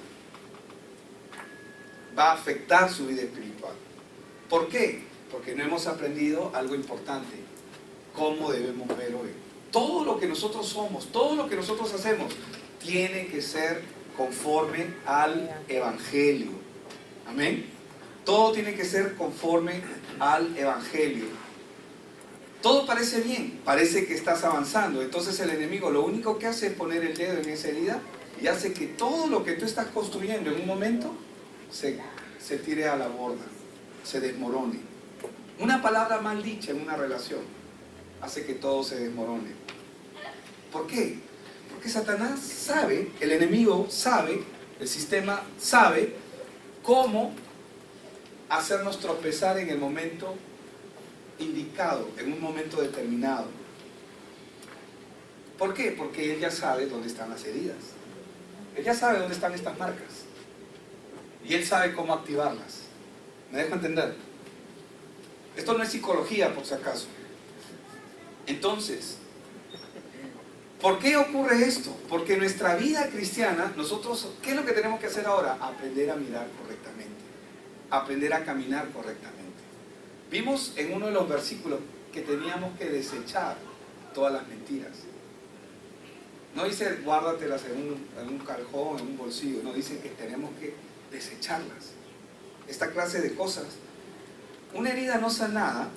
A: Va a afectar su vida espiritual. ¿Por qué? Porque no hemos aprendido algo importante. ¿Cómo debemos ver hoy? Todo lo que nosotros somos, todo lo que nosotros hacemos, tiene que ser conforme al Evangelio. ¿Amén? Todo tiene que ser conforme al Evangelio. Todo parece bien, parece que estás avanzando. Entonces el enemigo lo único que hace es poner el dedo en esa herida y hace que todo lo que tú estás construyendo en un momento se tire a la borda, se desmorone. Una palabra mal dicha en una relación hace que todo se desmorone. ¿Por qué? Porque Satanás sabe, el enemigo sabe, el sistema sabe cómo hacernos tropezar en el momento indicado, en un momento determinado. ¿Por qué? Porque él ya sabe dónde están las heridas. Él ya sabe dónde están estas marcas. Y él sabe cómo activarlas. ¿Me dejo entender? Esto no es psicología, por si acaso. Entonces, ¿por qué ocurre esto? Porque en nuestra vida cristiana, nosotros, ¿qué es lo que tenemos que hacer ahora? Aprender a mirar correctamente. Aprender a caminar correctamente. Vimos en uno de los versículos que teníamos que desechar todas las mentiras. No dice guárdatelas en un cajón, en un bolsillo. No, dice que tenemos que desecharlas. Esta clase de cosas. Una herida no sanada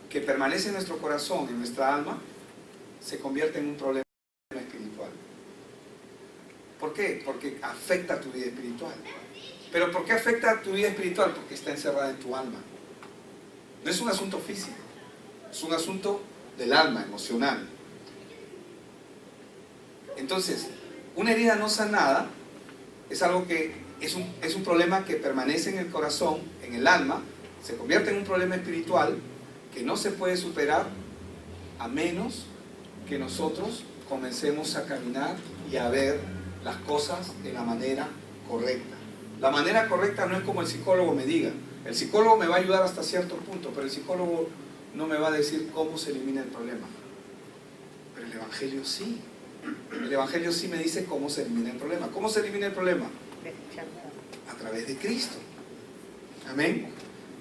A: que permanece en nuestro corazón, en nuestra alma, se convierte en un problema ¿Por qué? Porque afecta tu vida espiritual. ¿Pero por qué afecta tu vida espiritual? Porque está encerrada en tu alma. No es un asunto físico, es un asunto del alma, emocional. Entonces, una herida no sanada es algo que es un problema que permanece en el corazón, en el alma, se convierte en un problema espiritual que no se puede superar a menos que nosotros comencemos a caminar y a ver las cosas de la manera correcta. La manera correcta no es como el psicólogo me diga. El psicólogo me va a ayudar hasta cierto punto, pero el psicólogo no me va a decir cómo se elimina el problema. Pero el Evangelio sí. El Evangelio sí me dice cómo se elimina el problema. ¿Cómo se elimina el problema? A través de Cristo. Amén.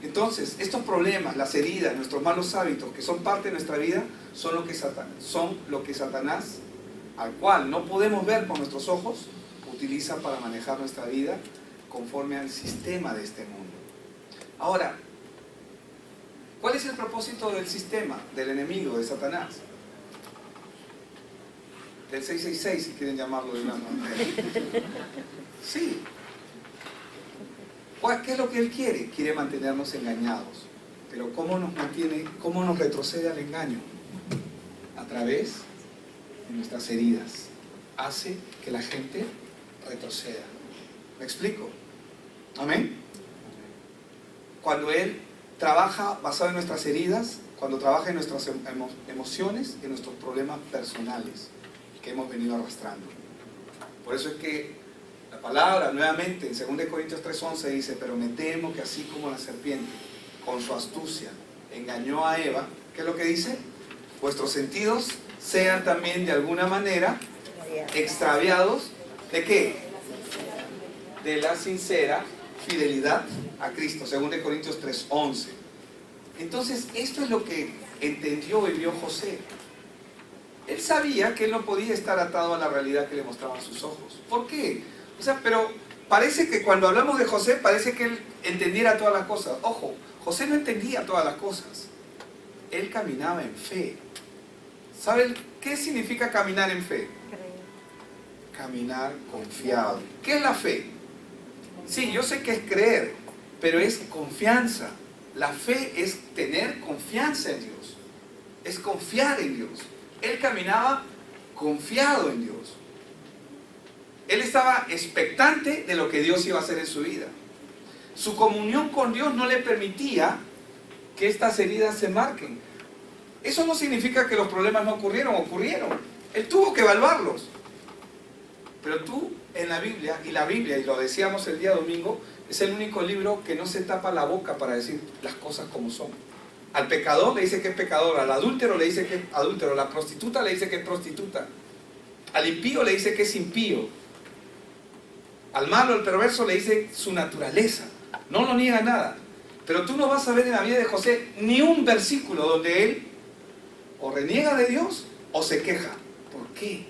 A: Entonces, estos problemas, las heridas, nuestros malos hábitos, que son parte de nuestra vida, son lo que Satanás, al cual no podemos ver con nuestros ojos, utiliza para manejar nuestra vida conforme al sistema de este mundo. Ahora, ¿cuál es el propósito del sistema, del enemigo, de Satanás? Del 666, si quieren llamarlo de una manera. Sí. ¿Qué es lo que él quiere? Quiere mantenernos engañados. Pero ¿cómo nos mantiene, cómo nos retrocede al engaño? A través de nuestras heridas. Hace que la gente retroceda. ¿Me explico? ¿Amén? Cuando él trabaja basado en nuestras heridas, cuando trabaja en nuestras emociones, en nuestros problemas personales que hemos venido arrastrando. Por eso es que la palabra nuevamente en 2 Corintios 3:11 dice: pero me temo que así como la serpiente con su astucia engañó a Eva, ¿qué es lo que dice? Vuestros sentidos sean también de alguna manera extraviados. ¿De qué? De la sincera fidelidad a Cristo. 2 Corintios 3:11. Entonces, esto es lo que entendió y vio José. Él sabía que él no podía estar atado a la realidad que le mostraban sus ojos. ¿Por qué? O sea, pero parece que cuando hablamos de José, parece que él entendiera todas las cosas. Ojo, José no entendía todas las cosas. Él caminaba en fe. ¿Saben qué significa caminar en fe? Caminar confiado. ¿Qué es la fe? Sí, yo sé que es creer, pero es confianza. La fe es tener confianza en Dios. Es confiar en Dios. Él caminaba confiado en Dios. Él estaba expectante de lo que Dios iba a hacer en su vida. Su comunión con Dios no le permitía que estas heridas se marquen. Eso no significa que los problemas no ocurrieron, ocurrieron. Él tuvo que evaluarlos. Pero tú en la Biblia, y lo decíamos el día domingo, es el único libro que no se tapa la boca para decir las cosas como son. Al pecador le dice que es pecador, al adúltero le dice que es adúltero, a la prostituta le dice que es prostituta, al impío le dice que es impío, al malo, al perverso le dice su naturaleza, no lo niega nada. Pero tú no vas a ver en la vida de José ni un versículo donde él o reniega de Dios o se queja. ¿Por qué?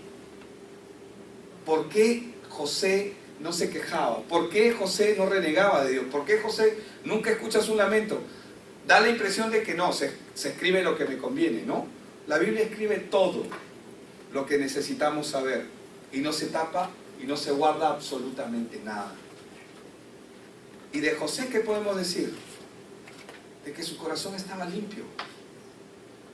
A: ¿Por qué José no se quejaba? ¿Por qué José no renegaba de Dios? ¿Por qué José nunca escucha su lamento? Da la impresión de que no, se escribe lo que me conviene, ¿no? La Biblia escribe todo lo que necesitamos saber y no se tapa y no se guarda absolutamente nada. ¿Y de José qué podemos decir? De que su corazón estaba limpio.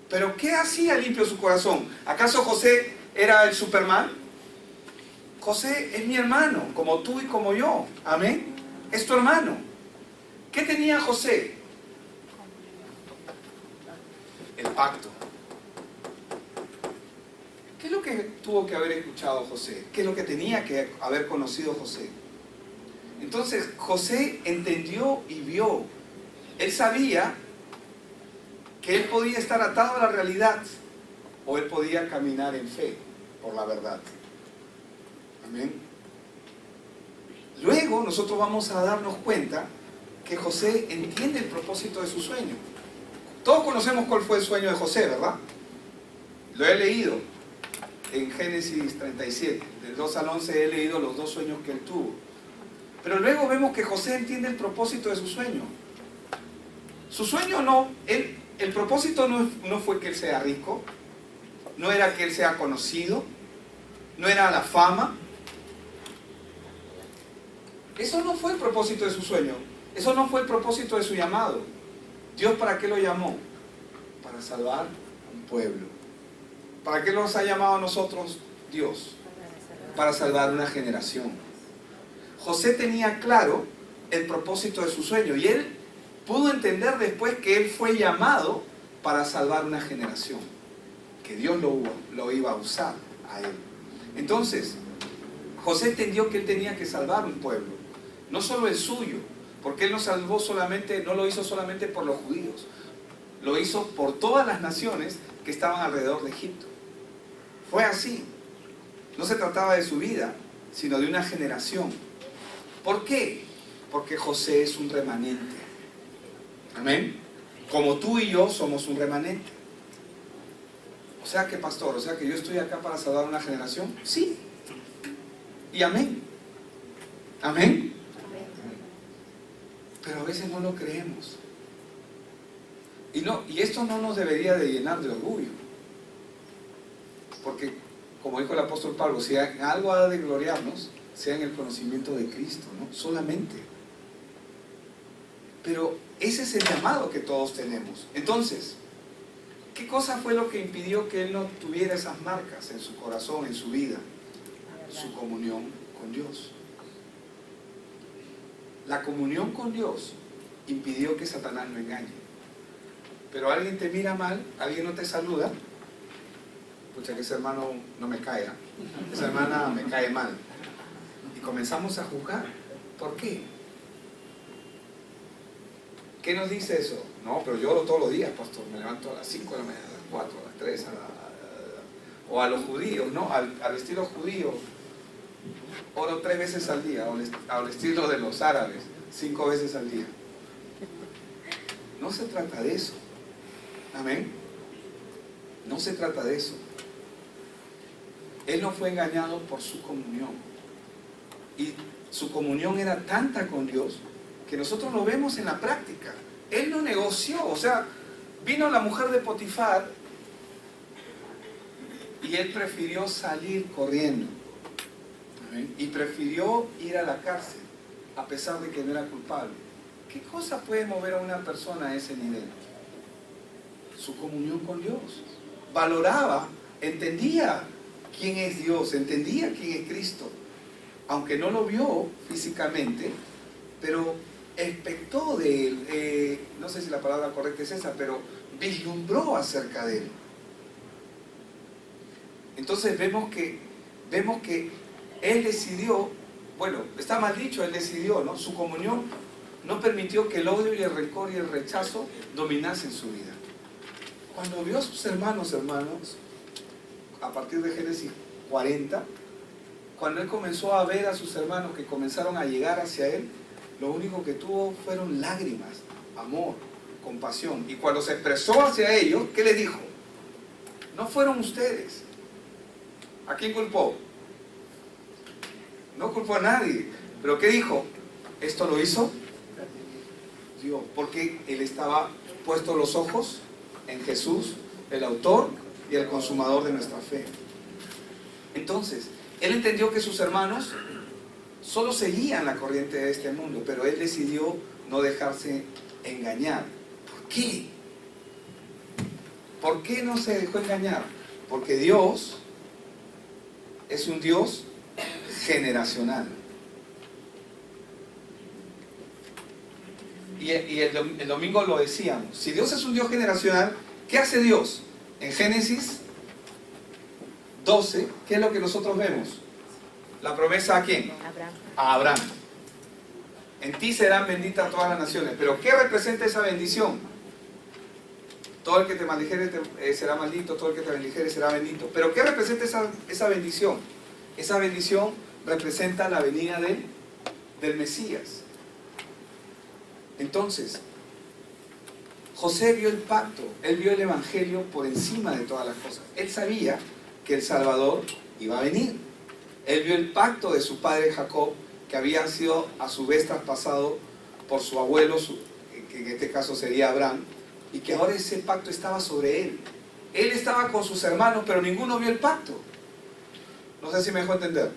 A: ¿Pero qué hacía limpio su corazón? ¿Acaso José era el Superman? José es mi hermano, como tú y como yo. Amén. Es tu hermano. ¿Qué tenía José? El pacto. ¿Qué es lo que tuvo que haber escuchado José? ¿Qué es lo que tenía que haber conocido José? Entonces José entendió y vio. Él sabía que él podía estar atado a la realidad o él podía caminar en fe por la verdad. Amén. Luego nosotros vamos a darnos cuenta que José entiende el propósito de su sueño. Todos conocemos cuál fue el sueño de José, ¿verdad? Lo he leído en Génesis 37. Del 2 al 11 he leído los dos sueños que él tuvo. Pero luego vemos que José entiende el propósito de su sueño. Su sueño el propósito no fue que él sea rico, no era que él sea conocido, no era la fama, Eso no fue el propósito de su sueño. Eso no fue el propósito de su llamado. ¿Dios para qué lo llamó? Para salvar un pueblo. ¿Para qué nos ha llamado a nosotros Dios? Para salvar una generación. José tenía claro el propósito de su sueño y él pudo entender después que él fue llamado para salvar una generación, que Dios lo iba a usar a él. Entonces, José entendió que él tenía que salvar un pueblo, no solo el suyo, porque él no lo hizo solamente por los judíos, lo hizo por todas las naciones que estaban alrededor de Egipto. Fue así. No se trataba de su vida, sino de una generación. ¿Por qué? Porque José es un remanente. Amén. Como tú y yo somos un remanente. O sea que, pastor, o sea que yo estoy acá para salvar una generación. Sí. Y amén. Amén. Pero a veces no lo creemos. Y esto no nos debería de llenar de orgullo. Porque, como dijo el apóstol Pablo, si algo ha de gloriarnos, sea en el conocimiento de Cristo, ¿no? Solamente. Pero ese es el llamado que todos tenemos. Entonces, ¿qué cosa fue lo que impidió que él no tuviera esas marcas en su corazón, en su vida? Su comunión con Dios. La comunión con Dios impidió que Satanás lo engañe. Pero alguien te mira mal, alguien no te saluda. Pucha, que ese hermano no me cae, esa hermana me cae mal. Y comenzamos a juzgar. ¿Por qué? ¿Qué nos dice eso? No, pero yo oro todos los días, pastor. Me levanto a las 5 de la mañana, a las 4, a las 3, o a los judíos, ¿no? Al estilo judío. Oro 3 veces al día, al estilo de los árabes, 5 veces al día. No se trata de eso. Amén. No se trata de eso. Él no fue engañado por su comunión. Y su comunión era tanta con Dios que nosotros lo vemos en la práctica. Él no negoció. O sea, vino la mujer de Potifar y él prefirió salir corriendo. Amén. Y prefirió ir a la cárcel a pesar de que no era culpable. ¿Qué cosa puede mover a una persona a ese nivel? Su comunión con Dios. Valoraba, entendía quién es Dios, entendía quién es Cristo, aunque no lo vio físicamente, pero expectó de él, no sé si la palabra correcta es esa, pero vislumbró acerca de él. Entonces vemos que él decidió, bueno, está mal dicho, él decidió, ¿no? Su comunión no permitió que el odio y el rencor y el rechazo dominasen su vida. Cuando vio a sus hermanos, a partir de Génesis 40, cuando él comenzó a ver a sus hermanos que comenzaron a llegar hacia él, lo único que tuvo fueron lágrimas, amor, compasión. Y cuando se expresó hacia ellos, ¿qué les dijo? No fueron ustedes. ¿A quién culpó? No culpó a nadie. ¿Pero qué dijo? Esto lo hizo Dios, porque él estaba puesto los ojos en Jesús, el autor y el consumador de nuestra fe. Entonces, él entendió que sus hermanos solo seguían la corriente de este mundo, pero él decidió no dejarse engañar. ¿Por qué? ¿Por qué no se dejó engañar? Porque Dios es un Dios generacional. Y el domingo lo decíamos. Si Dios es un Dios generacional, ¿qué hace Dios? En Génesis 12, ¿qué es lo que nosotros vemos? La promesa, ¿a quién? A Abraham. En ti serán benditas todas las naciones. ¿Pero qué representa esa bendición? Todo el que te maldijere será maldito, todo el que te bendijere será bendito. ¿Pero qué representa esa bendición? Esa bendición representa la venida del Mesías. Entonces, José vio el pacto, él vio el evangelio por encima de todas las cosas. Él sabía que el Salvador iba a venir. Él vio el pacto de su padre Jacob, que había sido a su vez traspasado por su abuelo, que en este caso sería Abraham, y que ahora ese pacto estaba sobre él. Él estaba con sus hermanos, pero ninguno vio el pacto. No sé si me dejó entender.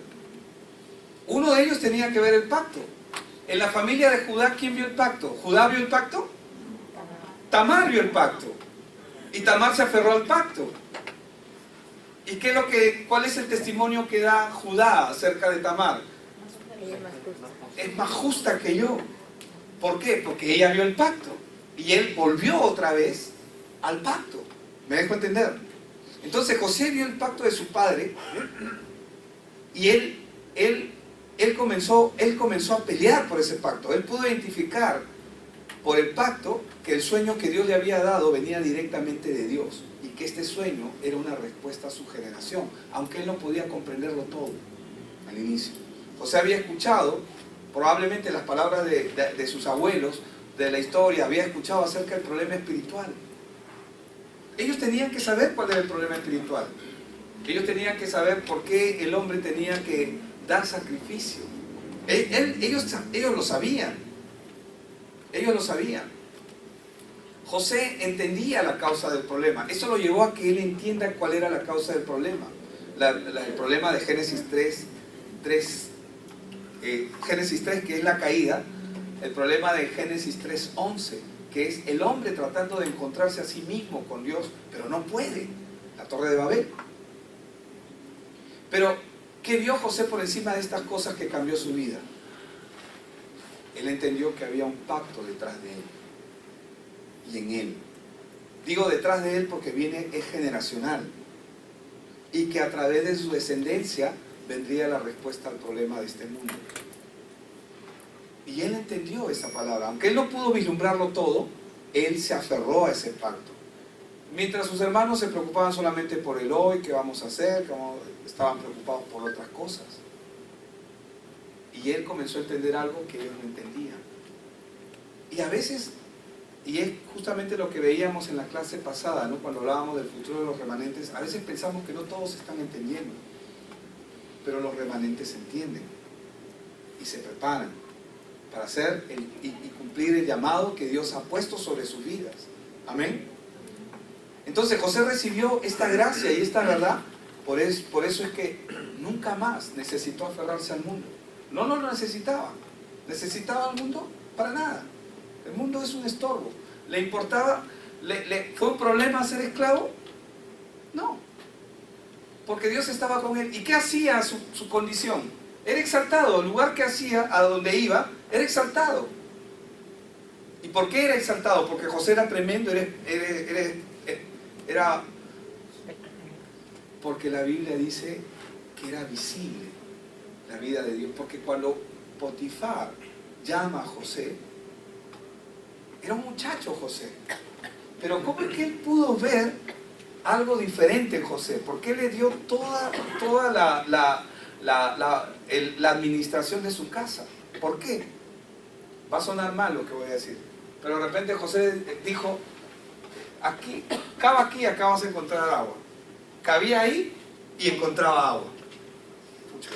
A: Uno de ellos tenía que ver el pacto, En la familia de Judá, ¿quién vio el pacto? ¿Judá vio el pacto? Tamar vio el pacto. Y Tamar se aferró al pacto. ¿Y cuál es el testimonio que da Judá acerca de Tamar? Es más justa que yo. ¿Por qué? Porque ella vio el pacto. Y él volvió otra vez al pacto. ¿Me dejo entender? Entonces José vio el pacto de su padre y él comenzó a pelear por ese pacto. Él pudo identificar por el pacto que el sueño que Dios le había dado venía directamente de Dios y que este sueño era una respuesta a su generación, aunque él no podía comprenderlo todo al inicio. José había escuchado probablemente las palabras de sus abuelos, de la historia, había escuchado acerca del problema espiritual. Ellos tenían que saber cuál era el problema espiritual. Ellos tenían que saber por qué el hombre tenía que dar sacrificio. Ellos lo sabían. Ellos lo sabían. José entendía la causa del problema. Eso lo llevó a que él entienda cuál era la causa del problema. El problema de Génesis 3, que es la caída. El problema de Génesis 3:11, que es el hombre tratando de encontrarse a sí mismo con Dios, pero no puede. La Torre de Babel. Pero, ¿qué vio José por encima de estas cosas que cambió su vida? Él entendió que había un pacto detrás de él y en él. Digo detrás de él porque es generacional y que a través de su descendencia vendría la respuesta al problema de este mundo. Y él entendió esa palabra. Aunque él no pudo vislumbrarlo todo, él se aferró a ese pacto. Mientras sus hermanos se preocupaban solamente por el hoy, qué vamos a hacer, estaban preocupados por otras cosas. Y él comenzó a entender algo que ellos no entendían. Y a veces, y es justamente lo que veíamos en la clase pasada, ¿no? Cuando hablábamos del futuro de los remanentes, a veces pensamos que no todos están entendiendo, pero los remanentes entienden y se preparan para hacer y cumplir el llamado que Dios ha puesto sobre sus vidas. Amén. Entonces José recibió esta gracia y esta verdad. Por eso es que nunca más necesitó aferrarse al mundo. No lo necesitaba. ¿Necesitaba al mundo? Para nada. El mundo es un estorbo. ¿Le importaba? ¿Fue un problema ser esclavo? No. Porque Dios estaba con él. ¿Y qué hacía su condición? Era exaltado. El lugar que hacía, a donde iba, era exaltado. ¿Y por qué era exaltado? Porque José era tremendo, era porque la Biblia dice que era visible la vida de Dios. Porque cuando Potifar llama a José, era un muchacho José. Pero ¿cómo es que él pudo ver algo diferente en José? Porque él le dio toda la administración de su casa. ¿Por qué? Va a sonar mal lo que voy a decir. Pero de repente José dijo, cava aquí, acá vas a encontrar agua. Cabía ahí y encontraba agua. Pucha,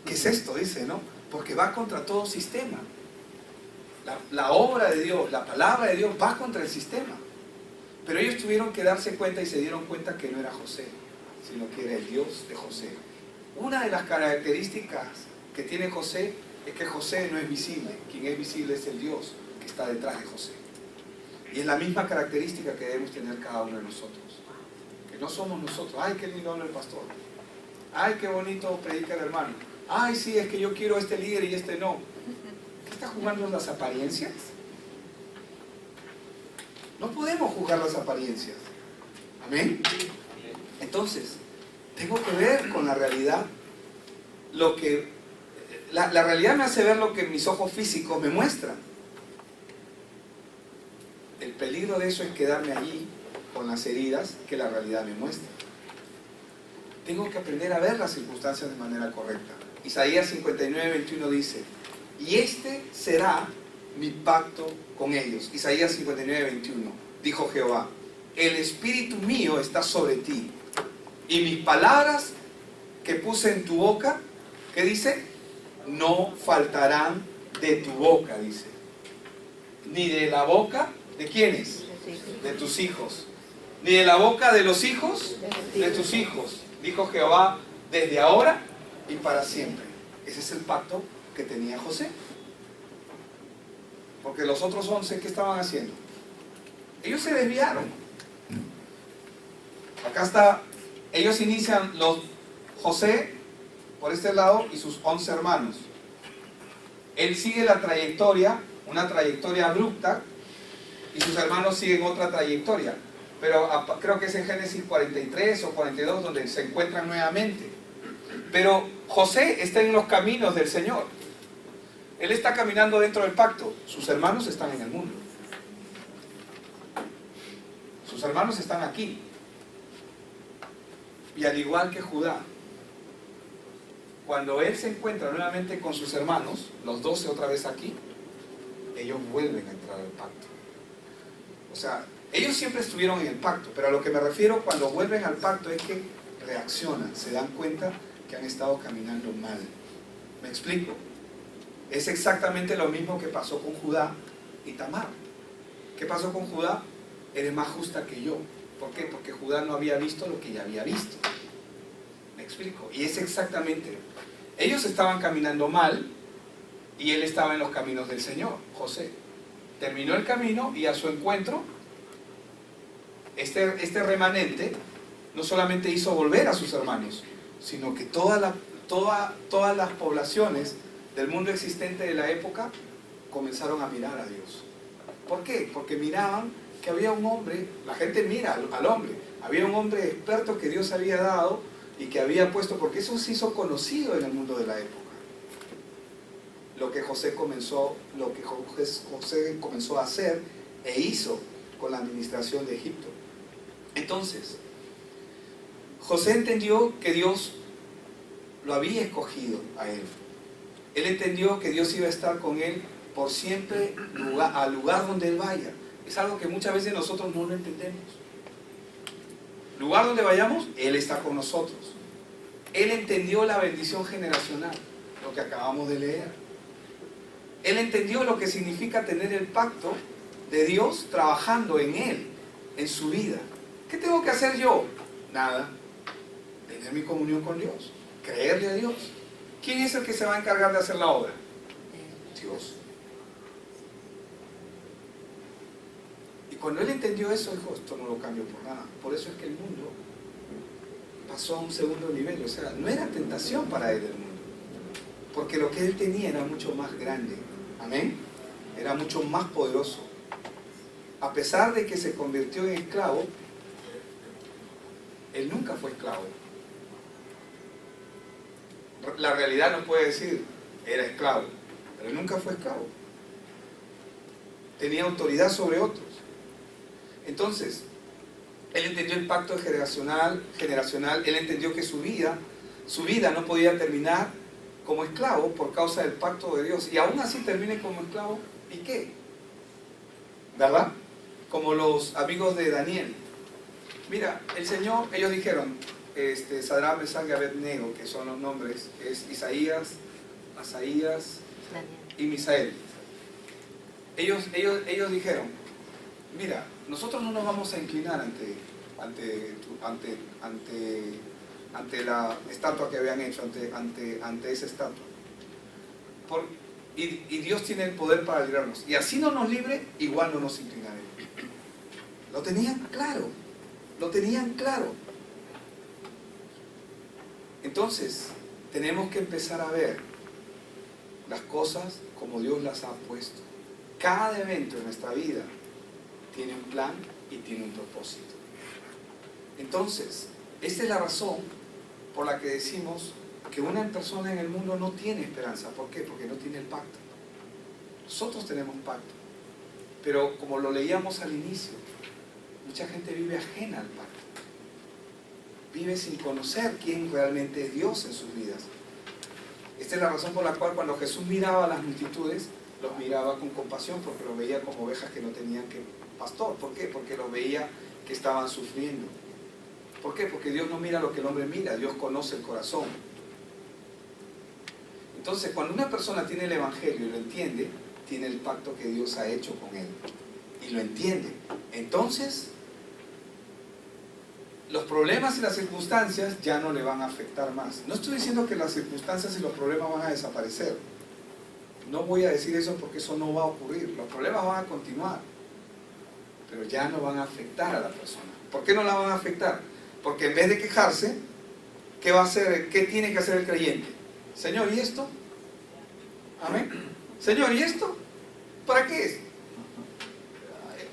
A: ¿qué es esto? Dice, ¿no? Porque va contra todo sistema. La obra de Dios, la palabra de Dios va contra el sistema. Pero ellos tuvieron que darse cuenta y se dieron cuenta que no era José, sino que era el Dios de José. Una de las características que tiene José es que José no es visible. Quien es visible es el Dios que está detrás de José. Y es la misma característica que debemos tener cada uno de nosotros. Que no somos nosotros. Ay, qué lindo habla el pastor. Ay, qué bonito predica el hermano. Ay, sí, es que yo quiero a este líder y este no. ¿Qué está jugando en las apariencias? No podemos juzgar las apariencias. Amén. Entonces, tengo que ver con la realidad. La realidad me hace ver lo que mis ojos físicos me muestran. El peligro de eso es quedarme allí con las heridas que la realidad me muestra. Tengo que aprender a ver las circunstancias de manera correcta. Isaías 59:21 dice, y este será mi pacto con ellos. Isaías 59:21, dijo Jehová, el espíritu mío está sobre ti, y mis palabras que puse en tu boca, ¿qué dice? No faltarán de tu boca, dice. Ni de la boca, ¿de quiénes? De tus hijos. Ni de la boca de los hijos de tus hijos, dijo Jehová, desde ahora y para siempre. Ese es el pacto que tenía José. Porque los otros 11, ¿qué estaban haciendo? Ellos se desviaron. Acá está, ellos inician José por este lado y sus 11 hermanos. Él sigue la trayectoria, una trayectoria abrupta, y sus hermanos siguen otra trayectoria. Pero creo que es en Génesis 43 o 42 donde se encuentran nuevamente. Pero José está en los caminos del Señor. Él está caminando dentro del pacto. Sus hermanos están en el mundo. Sus hermanos están aquí. Y al igual que Judá, cuando él se encuentra nuevamente con sus hermanos, los 12 otra vez aquí, ellos vuelven a entrar al pacto. O sea, ellos siempre estuvieron en el pacto, pero a lo que me refiero cuando vuelven al pacto es que reaccionan, se dan cuenta que han estado caminando mal. ¿Me explico? Es exactamente lo mismo que pasó con Judá y Tamar. ¿Qué pasó con Judá? Eres más justa que yo. ¿Por qué? Porque Judá no había visto lo que ya había visto. ¿Me explico? Y es exactamente. Ellos estaban caminando mal y él estaba en los caminos del Señor, José. Terminó el camino y a su encuentro, este remanente no solamente hizo volver a sus hermanos, sino que todas las poblaciones del mundo existente de la época comenzaron a mirar a Dios. ¿Por qué? Porque miraban que había un hombre, la gente mira al hombre, había un hombre experto que Dios había dado y que había puesto, porque eso se hizo conocido en el mundo de la época. Lo que José comenzó a hacer e hizo con la administración de Egipto. Entonces, José entendió que Dios lo había escogido a él. Él entendió que Dios iba a estar con él por siempre, al lugar donde él vaya. Es algo que muchas veces nosotros no lo entendemos. Lugar donde vayamos, Él está con nosotros. Él entendió la bendición generacional, lo que acabamos de leer. Él entendió lo que significa tener el pacto de Dios trabajando en él, en su vida. ¿Qué tengo que hacer yo? Nada. Tener mi comunión con Dios, creerle a Dios. ¿Quién es el que se va a encargar de hacer la obra? Dios. Y cuando él entendió eso, dijo, esto no lo cambio por nada. Por eso es que el mundo pasó a un segundo nivel. O sea, no era tentación para él el mundo. Porque lo que él tenía era mucho más grande. Amén. Era mucho más poderoso. A pesar de que se convirtió en esclavo, él nunca fue esclavo. La realidad nos puede decir, era esclavo, pero él nunca fue esclavo. Tenía autoridad sobre otros. Entonces, él entendió el pacto generacional, él entendió que su vida no podía terminar como esclavo por causa del pacto de Dios. Y aún así termine como esclavo, ¿y qué? ¿Verdad? Como los amigos de Daniel. Mira, el Señor, ellos dijeron, Sadrach, Mesach y Abednego, que son los nombres, es Isaías, Asaías y Misael. Ellos dijeron, mira, nosotros no nos vamos a inclinar ante la estatua que habían hecho, ante esa estatua. Y Dios tiene el poder para librarnos. Y así no nos libre, igual no nos inclinaremos. Lo tenían claro. Lo tenían claro. Entonces, tenemos que empezar a ver las cosas como Dios las ha puesto. Cada evento en nuestra vida tiene un plan y tiene un propósito. Entonces, esta es la razón por la que decimos que una persona en el mundo no tiene esperanza. ¿Por qué? Porque no tiene el pacto. Nosotros tenemos pacto. Pero como lo leíamos al inicio, mucha gente vive ajena al pacto. Vive sin conocer quién realmente es Dios en sus vidas. Esta es la razón por la cual cuando Jesús miraba a las multitudes, los miraba con compasión, porque los veía como ovejas que no tenían pastor. ¿Por qué? Porque los veía que estaban sufriendo. ¿Por qué? Porque Dios no mira lo que el hombre mira, Dios conoce el corazón. Entonces, cuando una persona tiene el Evangelio y lo entiende, tiene el pacto que Dios ha hecho con él. Y lo entiende. Entonces, los problemas y las circunstancias ya no le van a afectar más. No estoy diciendo que las circunstancias y los problemas van a desaparecer. No voy a decir eso porque eso no va a ocurrir. Los problemas van a continuar, pero ya no van a afectar a la persona. ¿Por qué no la van a afectar? Porque en vez de quejarse, ¿qué va a hacer? ¿Qué tiene que hacer el creyente? Señor, ¿y esto? Amén. Señor, ¿y esto? ¿Para qué es?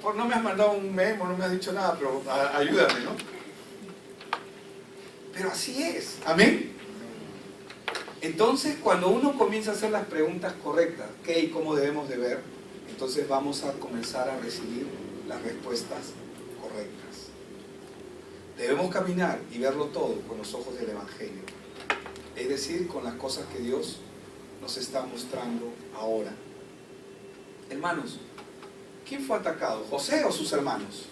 A: No me has mandado un memo, no me has dicho nada, pero ayúdame, ¿no? Pero así es. Amén. Entonces, cuando uno comienza a hacer las preguntas correctas, ¿qué y cómo debemos de ver? Entonces vamos a comenzar a recibir las respuestas correctas. Debemos caminar y verlo todo con los ojos del Evangelio. Es decir, con las cosas que Dios nos está mostrando ahora. Hermanos, ¿quién fue atacado? ¿José o sus hermanos?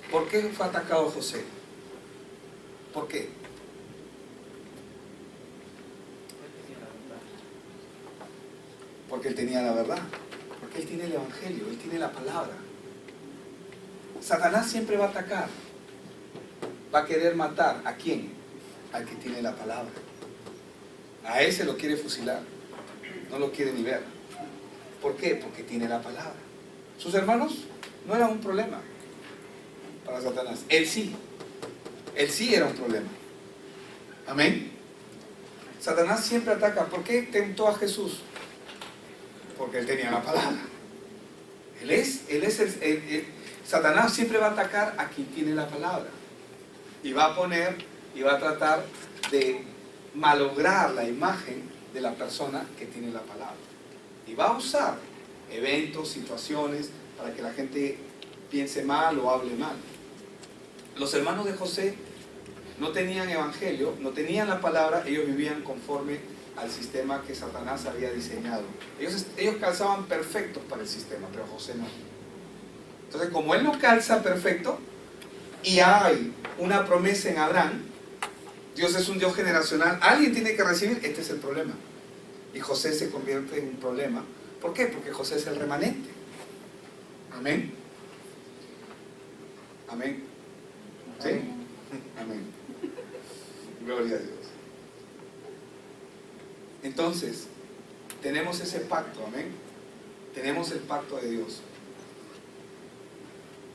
A: ¿Por qué fue atacado José? ¿Por qué? Porque él tenía la verdad. Porque él tiene el Evangelio, él tiene la palabra. Satanás siempre va a atacar. Va a querer matar. ¿A quién? Al que tiene la palabra. A ese lo quiere fusilar. No lo quiere ni ver. ¿Por qué? Porque tiene la palabra. Sus hermanos no eran un problema para Satanás. Él sí. Él sí era un problema. Amén. Satanás siempre ataca. ¿Por qué tentó a Jesús? Porque él tenía la palabra. Satanás siempre va a atacar a quien tiene la palabra. Y va a poner, y va a tratar de malograr la imagen de la persona que tiene la palabra. Y va a usar eventos, situaciones, para que la gente piense mal o hable mal. Los hermanos de José no tenían evangelio, no tenían la palabra, ellos vivían conforme al sistema que Satanás había diseñado. Ellos calzaban perfectos para el sistema, pero José no. Entonces, como él no calza perfecto, y hay una promesa en Abraham, Dios es un Dios generacional, alguien tiene que recibir, este es el problema. Y José se convierte en un problema. ¿Por qué? Porque José es el remanente. Amén. Amén. ¿Sí? Amén. Gloria a Dios. Entonces, tenemos ese pacto, amén. Tenemos el pacto de Dios.